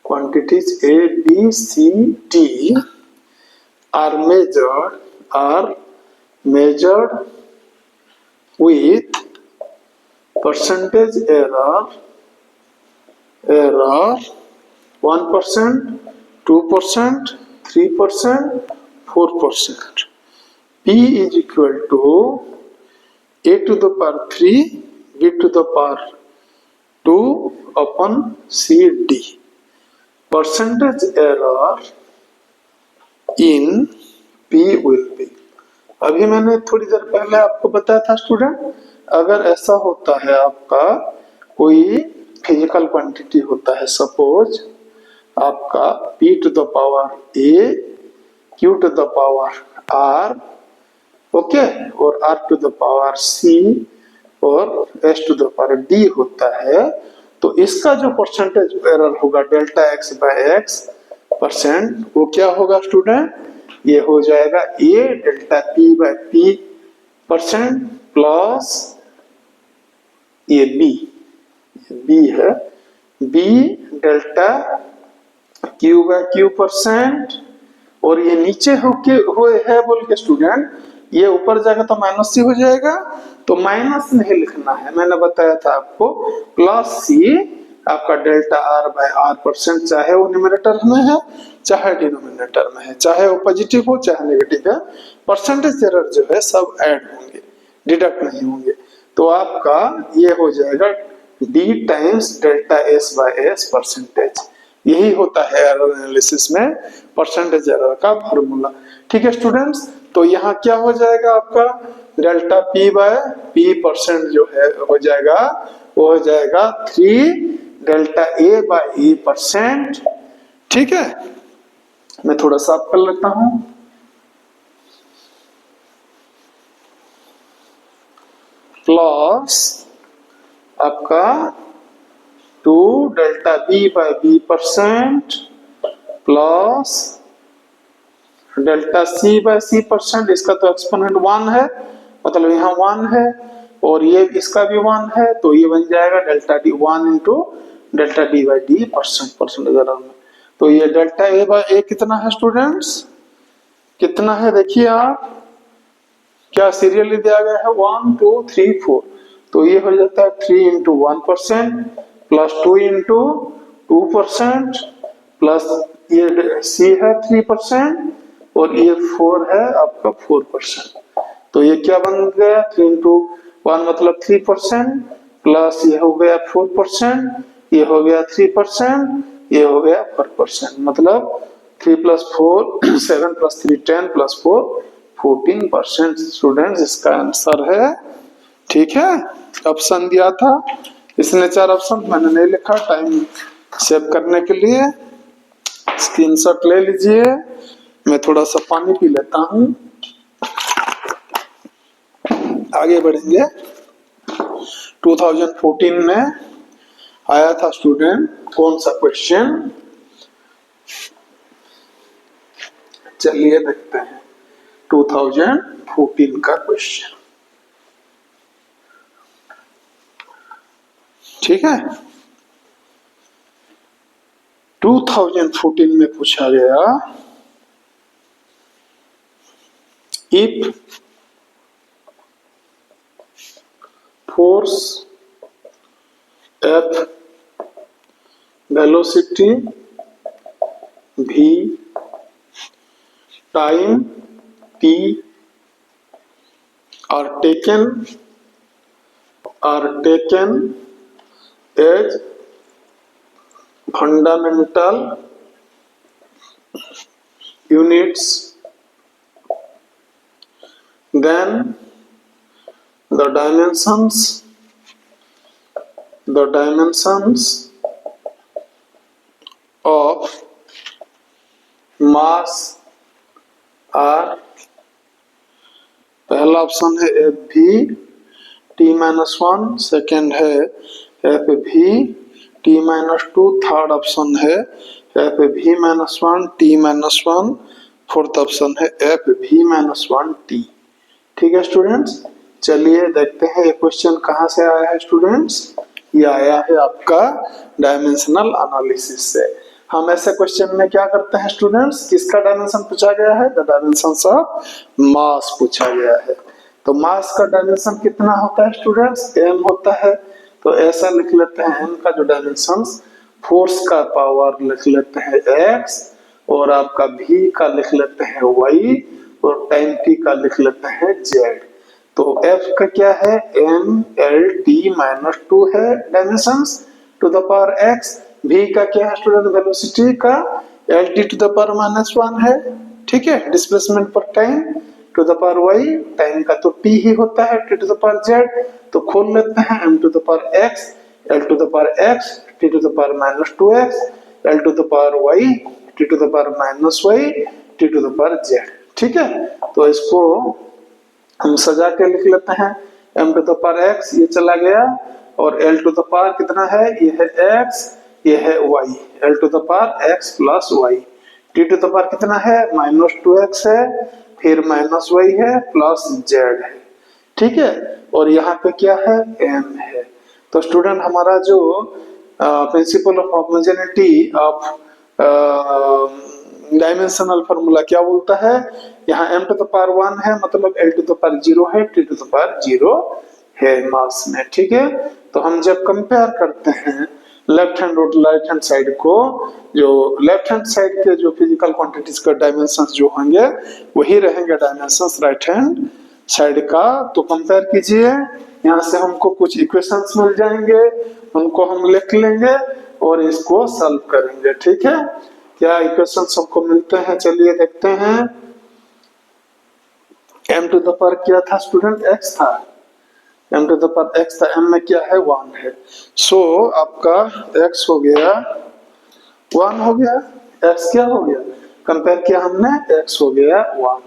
S1: quantities A, B, C, D are measured with percentage error 1%, 2%, 3%, 4%. P is equal to A to the power 3, B to the power 2 upon C D. Percentage error in P will be, अभी मैंने थोड़ी देर पहले आपको बताया था student, अगर ऐसा होता है आपका कोई फिजिकल क्वांटिटी होता है, सपोज आपका P to the power A, Q to the power R, okay, और R to the power C और S to the power D होता है, तो इसका जो परसेंटेज एरर होगा delta x by x percent, वो क्या होगा स्टूडेंट, ये हो जाएगा a delta p by p percent plus ये b है, b delta q by q percent, और ये नीचे हुए है बोल के स्टूडेंट, ये ऊपर जाएगा तो माइनस सी हो जाएगा, तो माइनस नहीं लिखना है, मैंने बताया था आपको, प्लस सी आपका delta R by R percent, चाहे वो न्यूमरेटर में है चाहे डिनोमिनेटर में है, चाहे वो पॉजिटिव हो चाहे नेगेटिव है, परसेंटेज एरर जो है सब ऐड होंगे, डिडक्ट नहीं होंगे। तो आपका ये हो जाएगा D times delta S by S percentage, यही होता है एरर एनालिसिस में परसेंटेज एरर का फॉर्मूला। ठीक है स्टूडेंट्स, तो यहाँ क्या हो जाएगा आपका delta P by P percent जो है हो जाएगा, वो हो जाएगा 3 delta A bye A percent. ठीक है, मैं थोड़ा साफ कर लेता हूं। प्लस आपका 2 delta B by B percent plus delta C by C percent, इसका तो एक्सपोनेंट 1 है, मतलब यहाँ 1 है और ये इसका भी 1 है, तो ये बन जाएगा delta D 1 into delta D by D percent, percentage में। तो ये डेल्टा ए बाय ए कितना है स्टूडेंट्स, कितना है देखिए आप, क्या सीरियली दिया गया है 1 2 3 4, तो ये हो जाता है 3 इंटू 1% प्लस 2 इंटू 2% प्लस ये सी है 3% और ये 4 है आपका 4%। तो ये क्या बन गया 3 इंटू 1 मतलब 3% प्लस ये हो गया 4%, ये हो गया 3%, ये हो गया 4%, मतलब 3 प्लस 4 7 प्लस 3 10 प्लस 4 14%। स्टूडेंट्स इसका आंसर है, ठीक है। ऑप्शन दिया था, इसने 4 ऑप्शन मैंने नहीं लिखा टाइम सेव करने के लिए। स्क्रीनशॉट ले लीजिए, मैं थोड़ा सा पानी पी लेता हूं, आगे बढ़ेंगे। 2014 में आया था स्टूडेंट कौन सा क्वेश्चन, चलिए देखते हैं 2014 का क्वेश्चन, ठीक है। 2014 में पूछा गया if force F, velocity V, time T are taken as fundamental units, then the dimensions of mass are, पहला ऑप्शन है एफ भी T-1, सेकेंड है एफ भी T-2, थर्ड ऑप्शन है एफ भी -1 T-1, फोर्थ ऑप्शन है एफ भी -1 T। ठीक है स्टूडेंट्स, चलिए देखते हैं ये क्वेश्चन कहाँ से आया है स्टूडेंट्स। ये आया है आपका डायमेंशनल एनालिसिस से। हम ऐसे क्वेश्चन में क्या करते हैं स्टूडेंट्स, किसका डायमेंशन पूछा गया है, द डायमेंशंस ऑफ मास पूछा गया है। तो मास का डायमेंशन कितना होता है स्टूडेंट्स, m होता है। तो ऐसा लिख लेते हैं m का जो डायमेंशन, फोर्स का पावर लिख लेते हैं x और आपका v का लिख लेते हैं y और टाइम t का लिख लेते हैं z। तो f का क्या है m l t -2 है dimensions to the power x, v का क्या है स्टूडेंट वेलोसिटी का l t to the power -1 है, ठीक है। डिस्प्लेसमेंट पर time to the power y, time का तो t ही होता है, t to the power z। तो खोल लेते हैं m to the power x, l to the power x, t to the power -2x, l to the power y, t to the power -y, t to the power z, ठीक है। तो इसको हम सजा के लिख लेते हैं, m to the power x ये चला गया और l टू द पावर कितना है, ये है x, ये है y, l to the power x plus y, t to the power कितना है -2x है, फिर -y है प्लस z है, ठीक है। और यहाँ पे क्या है m है। तो स्टूडेंट हमारा जो principal of homogeneity of dimensional formula क्या बोलता है, यहाँ m टू द पावर 1 है मतलब l टू द पावर 0 है, t टू द पावर 0 है मास में, ठीक है। तो हम जब कंपेयर करते हैं लेफ्ट हैंड और राइट हैंड साइड को, जो लेफ्ट हैंड साइड के जो फिजिकल क्वांटिटीज का डायमेंशंस जो होंगे वही रहेंगे डायमेंशंस राइट हैंड साइड का। तो कंपेयर कीजिए, यहाँ से हमको कुछ इक्वेशंस मिल जाएंगे, उनको हम लिख लेंगे और इसको सॉल्व करेंगे, ठीक है। क्या इक्वेशंस हमको मिलते हैं, चलिए देखते हैं। m टू द पावर क्या था स्टूडेंट, x था, m to the power x था, m में क्या है 1 है। सो आपका x हो गया 1 हो गया, x क्या हो गया, कंपेयर किया हमने, x हो गया 1,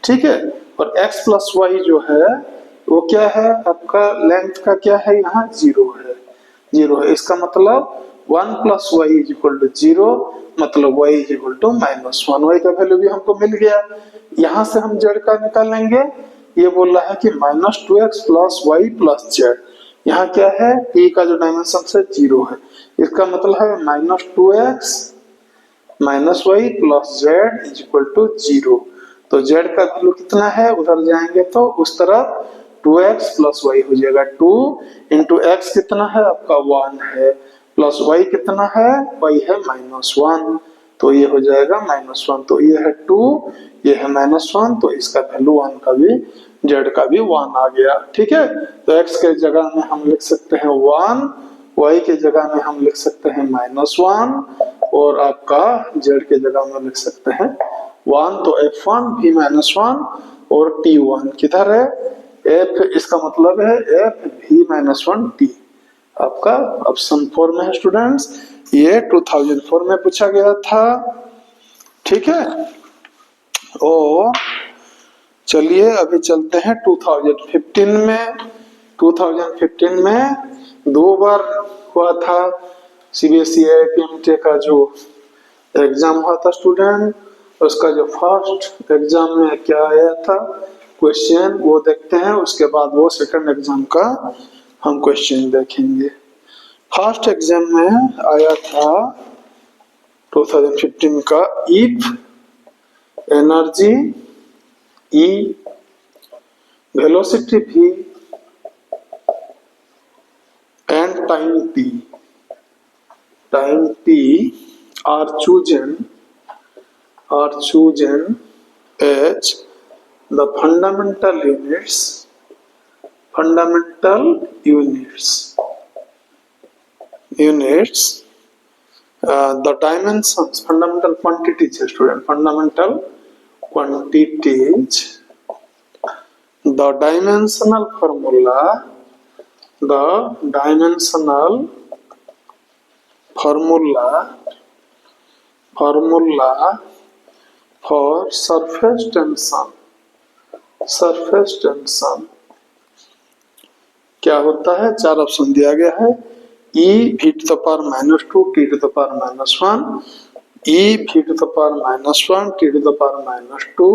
S1: ठीक है। और x प्लस y जो है वो क्या है आपका लेंथ का क्या है यहाँ 0 है, 0 है। इसका मतलब 1 plus Y is equal to 0, मतलब y is equal to -1। y का वैल्यू भी हमको मिल गया। यहाँ से हम z का निकालेंगे। ये बोल रहा है कि -2x plus Y plus Z. यहाँ क्या है t का जो डायमेंशन है 0 है। इसका मतलब है -2x minus Y plus Z is equal to 0। तो z का वैल्यू कितना है, उधर जाएंगे तो उस तरफ 2x प्लस वाई हो जाएगा। 2 इंटू एक्स कितना है आपका 1 है, प्लस y कितना है, y है -1, तो ये हो जाएगा -1। तो ये है 2, ये है -1, तो इसका वैल्यू 1 का भी, z का भी 1 आ गया। ठीक है, तो x के जगह में हम लिख सकते हैं 1, y के जगह में हम लिख सकते हैं -1, और आपका z के जगह में लिख सकते हैं 1। तो f1 भी -1 और t1 किधर है, f, इसका मतलब है f भी -1 t। आपका ऑप्शन 4 में है स्टूडेंट्स। ये 2004 में पूछा गया था। ठीक है, और चलिए अभी चलते हैं 2015 में। 2015 में 2 बार हुआ था सीबीएसई एपीएमटी का जो एग्जाम हुआ था स्टूडेंट। उसका जो फर्स्ट एग्जाम में क्या आया था क्वेश्चन, वो देखते हैं। उसके बाद वो सेकंड एग्जाम का हम क्वेश्चन देखेंगे। फर्स्ट एग्जाम में आया था 2015 का, if energy E, velocity v and time t are chosen as the fundamental units, the dimensions, fundamental quantities student, fundamental quantities, the dimensional formula for surface tension क्या होता है, 4 ऑप्शन दिया गया है। e v to the power -2 t to the power -1, e v to the power -1 t to the power -2।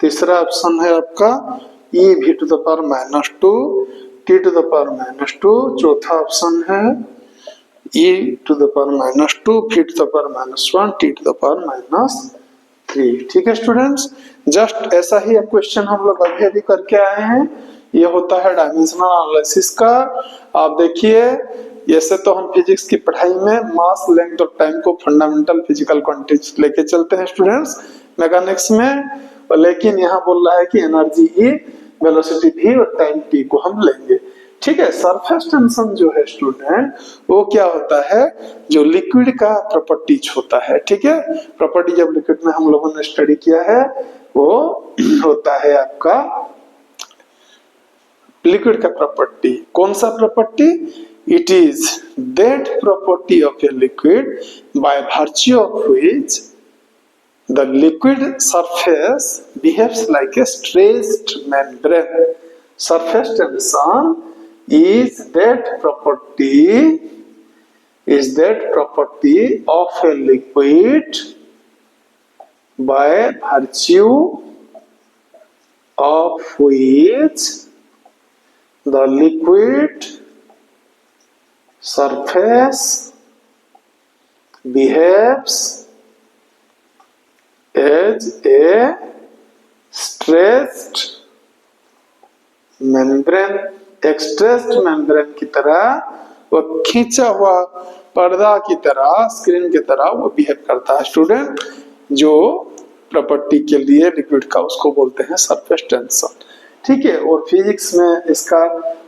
S1: तीसरा option है आपका e v to the power -2 t to the power -2। चौथा ऑप्शन है e to the power -2 v to the power -1 t to the power -3। ठीक है students, just ऐसा ही एक question हम लोग अभी करके आए हैं। ये होता है डायमेंशनल एनालिसिस का। आप देखिए, ऐसे तो हम फिजिक्स की पढ़ाई में मास, लेंथ और टाइम को फंडामेंटल फिजिकल क्वांटिटीज लेके चलते हैं स्टूडेंट्स मैकेनिक्स में, लेकिन यहाँ बोल रहा है कि एनर्जी E, वेलोसिटी v और टाइम t को हम लेंगे। ठीक है, सरफेस टेंशन जो है स्टूडेंट, वो क्या होता है, जो लिक्विड का प्रॉपर्टीज होता है। ठीक है, प्रॉपर्टी जब लिक्विड में हम लोगों ने स्टडी किया है, वो होता है आपका लिक्विड का प्रॉपर्टी। कौन सा property, it is that property of a liquid by virtue of which the liquid surface behaves like a stressed membrane. Surface tension is that property of a liquid by virtue of which the liquid surface behaves as a stressed membrane, एक stressed membrane की तरह, वो खींचा हुआ पर्दा की तरह, screen की तरह वो बिहेव करता है स्टूडेंट। जो प्रॉपर्टी के लिए लिक्विड का, उसको बोलते हैं सरफेस टेंशन। ठीक है, और फिजिक्स में इसका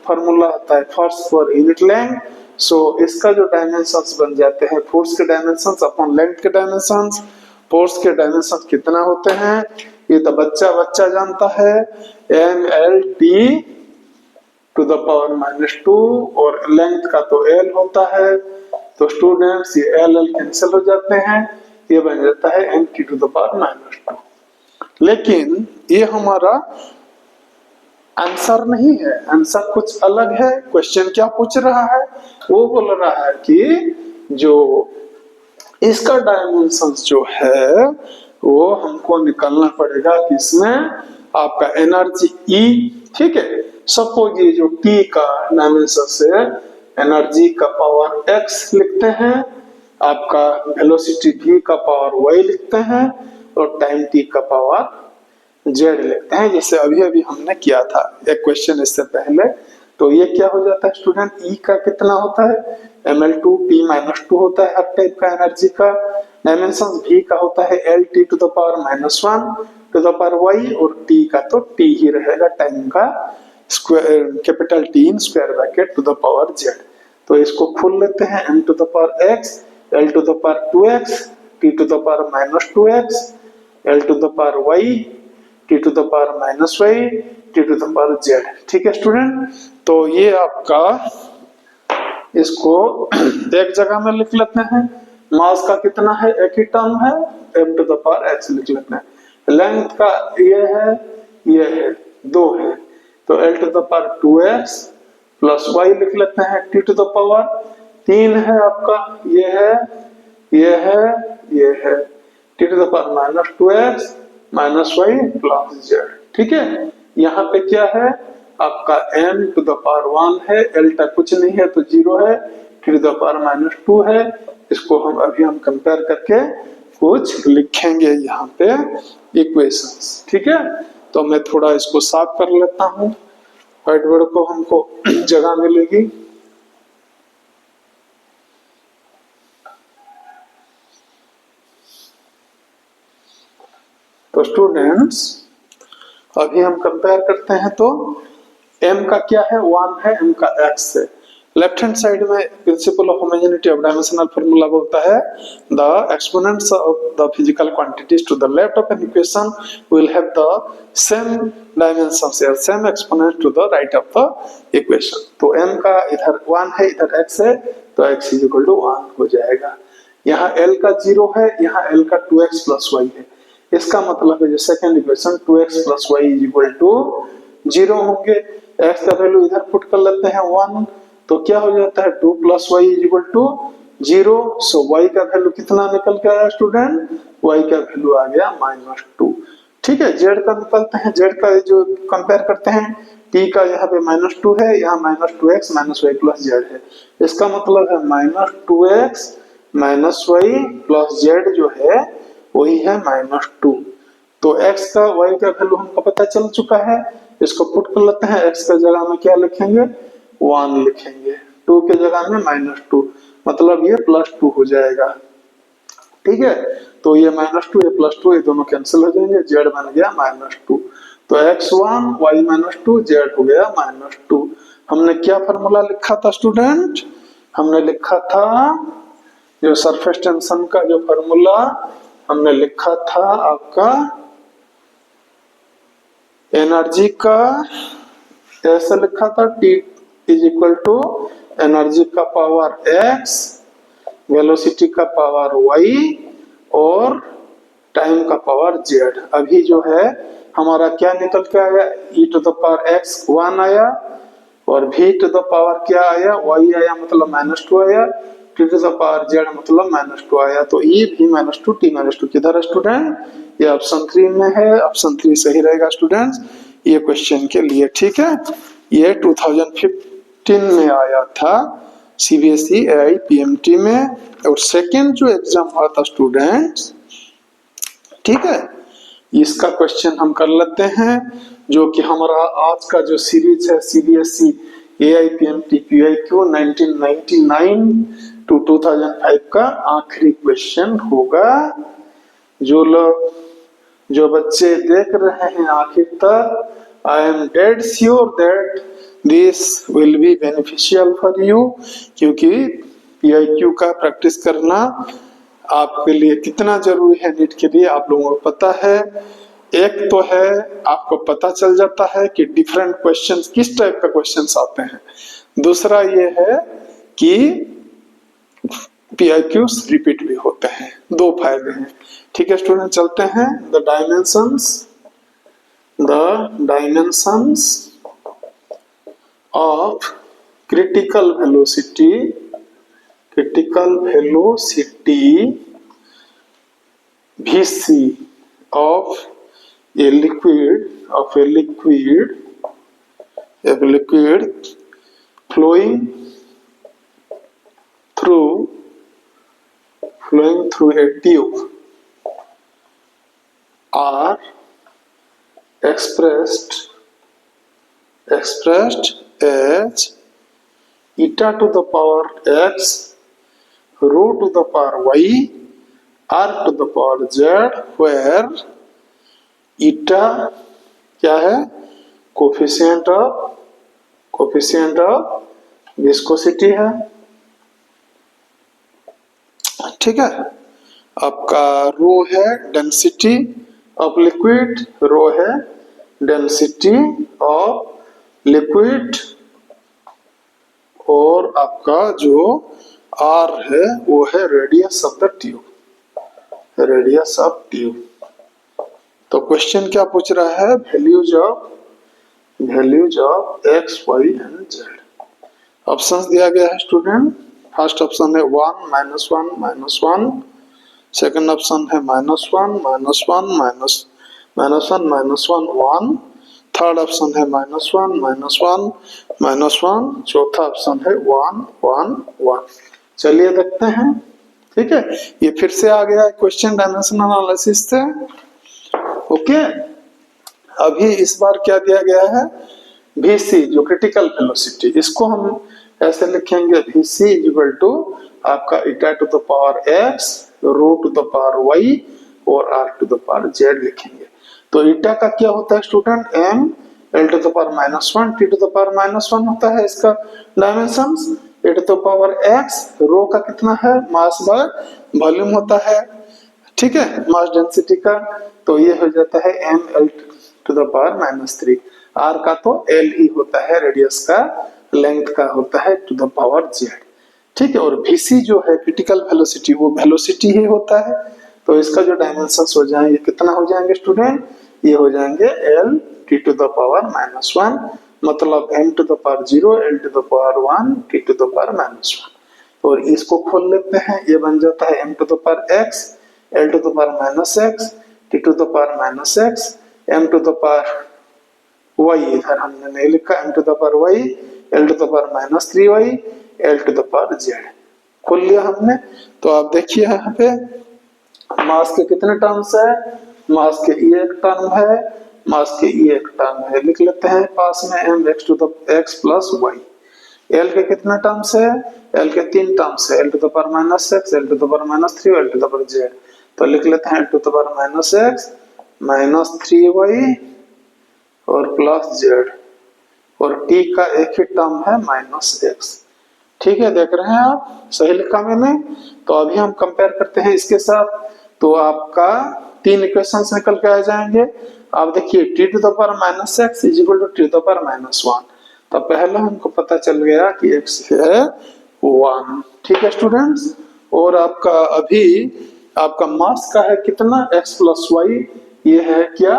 S1: फॉर्मूला होता है फोर्स पर यूनिट लेंथ। सो इसका जो डायमेंशंस बन जाते हैं, फोर्स के डायमेंशंस अपॉन लेंथ के डायमेंशंस। फोर्स के डायमेंशन कितना होते हैं, ये तो बच्चा जानता है, mLT टू द पावर -2, और लेंथ का तो L होता है। तो स्टूडेंट्स ये L कैंसिल हो जाते हैं, ये बन जाता है mt टू द पावर -2। लेकिन ये हमारा आंसर नहीं है, आंसर कुछ अलग है। क्वेश्चन क्या पूछ रहा है, वो बोल रहा है कि जो इसका डायमेंशंस जो है वो हमको निकालना पड़ेगा कि इसमें आपका एनर्जी ई, ठीक है। सपोज ये जो टी का डायमेंशंस है, एनर्जी का पावर एक्स लिखते हैं, आपका वेलोसिटी v का पावर y लिखते हैं, और टाइम t का पावर z लिखते हैं, जैसे अभी अभी हमने किया था एक क्वेश्चन इससे पहले। तो ये क्या हो जाता है स्टूडेंट, E का कितना होता है, ml2p-2 होता है हर टाइप का एनर्जी का। डायमेंशन v का होता है lt to the power -1 to the power y, और t का तो t ही रहेगा, टाइम का square, capital T in square bracket to the power z। तो इसको खोल लेते हैं, m to the power x, l to the power 2x, t to the power -2x, l to the power y, t to the power -y, t to the power z। ठीक है student, तो ये आपका इसको एक जगह में लिख लेते हैं। मास का कितना है, एक ही टर्म है, m to the power x लिख लेते हैं। लेंथ का ये है 2 है, तो l to the power 2x plus y लिख लेते हैं, t टू द पावर 3 है आपका, ये है t to the power -2x -y plus z। ठीक है, यहाँ पे क्या है आपका m टू द पावर 1 है, l तक कुछ नहीं है तो 0 है, t टू द पावर -2 है। इसको हम कंपेयर करके कुछ लिखेंगे यहाँ पे इक्वेशंस। ठीक है, तो मैं थोड़ा इसको साफ कर लेता हूँ, व्हाइट बोर्ड को हमको जगह मिलेगी। तो स्टूडेंट्स अभी हम कंपेयर करते हैं, तो m का क्या है 1 है, m का x है। लेफ्ट हैंड साइड में principle of homogeneity of dimensional formula बोलता है the exponents of the physical quantities to the left of an equation will have the same dimensions या same exponent to the right of the equation. तो m का इधर 1 है, इधर x है, तो x = 1 हो जाएगा। यहाँ l का 0 है, यहाँ l का 2x + y है। इसका मतलब है जो सेकंड इक्वेशन 2x + y = 0 होंगे। x का वैल्यू इधर पुट कर लेते हैं 1, तो क्या हो जाता है 2 + y = 0। सो y का वैल्यू कितना निकल के आया स्टूडेंट, y का वैल्यू आ गया -2। ठीक है, z का निकलते हैं, z का जो कंपेयर करते हैं, t का यहाँ पे -2 है, यहाँ -2x -y + z है। इसका मतलब है -2x -y + z जो है वही है -2। तो x का y का वैल्यू हमको पता चल चुका है, इसको पुट कर लेते हैं। x के जगह में क्या लिखेंगे 1 लिखेंगे, 2 के जगह में -2, मतलब ये +2 हो जाएगा। ठीक है, तो ये -2 ये +2 ये दोनों कैंसिल हो जाएंगे, z बन गया -2। तो x1 y -2 z हो गया -2। हमने क्या फार्मूला लिखा था स्टूडेंट, हमने लिखा था जो सरफेस टेंशन का जो फार्मूला हमने लिखा था आपका एनर्जी का, ऐसे लिखा था T = एनर्जी का पावर x, वेलोसिटी का पावर y और टाइम का पावर z। अभी जो है हमारा क्या निकल के आया, e⁻x 1 आया, और v⁻ क्या आया, y आया, मतलब -2 आया, t⁻z मतलब -2 आया। तो e v-2 t-2 किधर है स्टूडेंट, ये ऑप्शन 3 में है। ऑप्शन 3 सही रहेगा स्टूडेंट्स ये क्वेश्चन के लिए। ठीक है, ये 2015 में आया था CBSE AIPMT में, और सेकेंड जो एग्जाम हुआ था स्टूडेंट्स, ठीक है, इसका क्वेश्चन हम कर लेते हैं, जो कि हमारा आज का जो सीरीज है CBSE AIPMT PIQ 1999 to 2005 का आखिरी क्वेश्चन होगा। जो बच्चे देख रहे हैं आखिर तक, I am dead sure that this will be beneficial for you, क्योंकि PIQ का प्रैक्टिस करना आपके लिए कितना जरूरी है नीट के लिए आप लोगों को पता है। एक तो है आपको पता चल जाता है कि डिफरेंट क्वेश्चंस किस टाइप का क्वेश्चंस आते हैं, दूसरा ये है कि PIQs रिपीट भी होते हैं, 2 फायदे हैं। ठीक है स्टूडेंट, चलते हैं the dimensions of critical velocity Vc of a liquid flowing through a tube are expressed as eta to the power x, rho to the power y, r to the power z, where eta क्या है? Coefficient of viscosity है। ठीक है, आपका रो है density of liquid, रो है density of liquid, और आपका जो आर है वो है radius of the tube, radius of tube. तो क्वेश्चन क्या पूछ रहा है? Values of X Y and Z. Options दिया गया है स्टूडेंट। फर्स्ट ऑप्शन है 1 -1 -1, सेकंड ऑप्शन है -1 -1 -1 1, थर्ड ऑप्शन है -1 -1 -1, चौथा ऑप्शन है 1 1 1। चलिए देखते हैं। ठीक है, ये फिर से आ गया क्वेश्चन डायमेंशन एनालिसिस से। ओके, अभी इस बार क्या दिया गया है? Vc जो क्रिटिकल वेलोसिटी, इसको हम ऐसे लिखेंगे Vc इक्वल टू आपका eta to the power x, rho to the power y और r to the power z लिखेंगे। तो eta का क्या होता है student? m l to the power -1 t to the power -1 होता है इसका dimensions. e to the power x, rho का कितना है? मास बाय वॉल्यूम होता है। ठीक है, मास डेंसिटी का, तो ये हो जाता है m l to the power -3। r का तो l ही होता है, रेडियस का, लेंथ का होता है टू द पावर z। ठीक है, और vc जो है क्रिटिकल वेलोसिटी, वो वेलोसिटी ही होता है। तो इसका जो डायमेंशंस हो जाएंगे, कितना हो जाएंगे स्टूडेंट? ये हो जाएंगे l t to the power -1, मतलब m to the power 0, l to the power 1, t to the power -1। और इसको खोल लेते हैं, ये बन जाता है m to the power x, l to the power -x, t to the power -x, m to the power y, इधर हमने नहीं लिखा, m to the power y, l to the power -3y, l to the power z। खोल लिया हमने। तो आप देखिए यहाँ पे मास के कितने टर्म्स है? मास के ये एक टर्म है, मास के ये एक टर्म है, लिख लेते हैं पास में m x to the x plus y। l के कितने टर्म्स है? l के 3 टर्म्स है, l to the power -x, l to the power -3, l to the power z। तो लिख लेते हैं l to the power -x -3y और प्लस z, और t का एक ही टर्म है -x। ठीक है, देख रहे हैं आप? सही लिखा मैंने। तो अभी हम कंपेयर करते हैं इसके साथ। तो आपका 3 इक्वेशंस निकल के आ जाएंगे। आप देखिए t to the power -x is equal to t to the power -1। तो पहला हमको पता चल गया कि x है 1। ठीक है स्टूडेंट्स, और आपका अभी आपका मास का है कितना? x प्लस y, ये है क्या?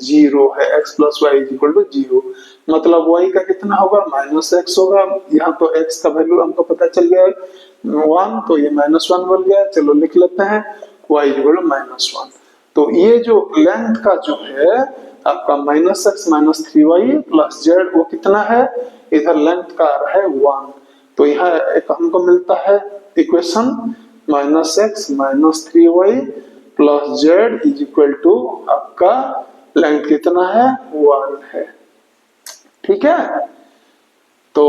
S1: 0 है। x plus Y is equal to 0, मतलब y का कितना होगा? -x होगा। यहाँ तो x का वैल्यू हमको पता चल गया 1, तो ये -1 बन गया। चलो लिख लेते हैं y इज इक्वल टू -1। तो ये जो लेंथ का जो है आपका -x -3y प्लस z, वो कितना है? इधर लेंथ का आ रहा है 1। तो यहाँ एक हमको मिलता है equation -x -3y plus z is equal to आपका लेंथ कितना है? 1 है। ठीक है, तो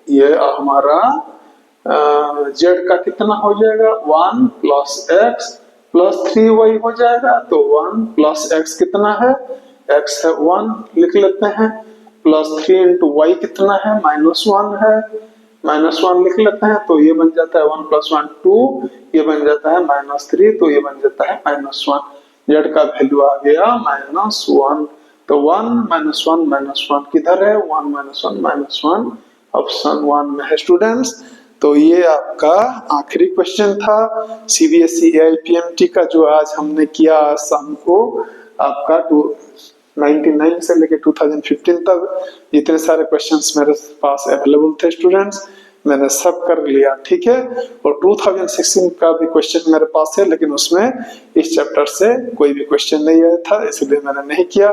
S1: ये हमारा z का कितना हो जाएगा? 1 प्लस x प्लस 3y हो जाएगा। तो 1 प्लस x कितना है? x है 1, लिख लेते हैं, प्लस 3 इंटू वाई कितना है? -1 है, -1 लिख लेते हैं। तो ये बन जाता है 1 प्लस 1 2, ये बन जाता है -3, तो ये बन जाता है -1। z का वैल्यू आ गया -1। तो 1 -1 किधर है? 1 -1 ऑप्शन 1 में है स्टूडेंट्स। तो ये आपका आखिरी क्वेश्चन था सीबीएसई एआईपीएमटी का, जो आज हमने किया शाम को आपका 99 से लेके 2015 तक जितने सारे क्वेश्चंस मेरे पास अवेलेबल थे स्टूडेंट्स, मैंने सब कर लिया, ठीक है। और 2016 का भी क्वेश्चन मेरे पास है, लेकिन उसमें इस चैप्टर से कोई भी क्वेश्चन नहीं आया था, इसलिए मैंने नहीं किया।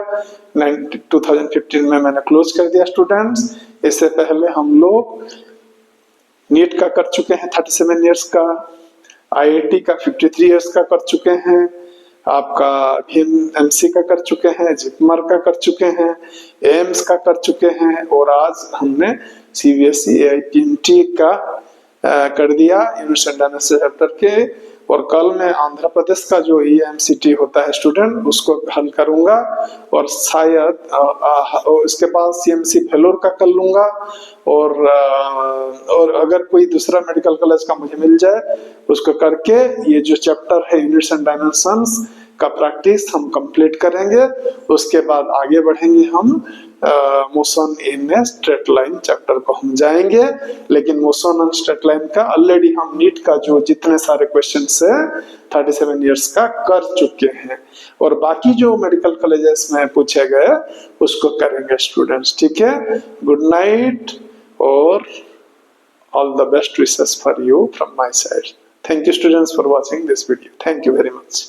S1: 2015 में मैंने क्लोज कर दिया स्टूडेंट्स। इससे पहले हम लोग नीट का कर चुके हैं 37 इयर्स का, आईआईटी का 53 इयर्स का कर चुके हैं, आपका एमसी का कर चुके हैं, जिपमर का कर चुके हैं, एम्स का कर चुके हैं, और आज हमने सीबीएसई एआईपीएमटी का कर दिया यूनिवर्सल डायमेंशन चैप्टर के। और कल मैं आंध्र प्रदेश का जो ईएमसीटी होता है स्टूडेंट, उसको हल करूंगा, और शायद इसके बाद सीएमसी फेलोर का कर लूंगा। और अगर कोई दूसरा मेडिकल कॉलेज का मुझे मिल जाए उसको करके ये जो चैप्टर है यूनिट्स एंड डायमेंशंस का प्रैक्टिस हम कंप्लीट करेंगे। उसके बाद आगे बढ़ेंगे हम motion in straight line chapter को हम जाएंगे। लेकिन मोशन एंड स्ट्रेट लाइन का ऑलरेडी हम नीट का जो जितने सारे क्वेश्चन है 37 इयर्स का कर चुके हैं, और बाकी जो मेडिकल कॉलेजेस में पूछे गए उसको करेंगे स्टूडेंट्स, ठीक है। गुड नाइट और all the best wishes for you from my side. Thank you students for watching this video. Thank you very much.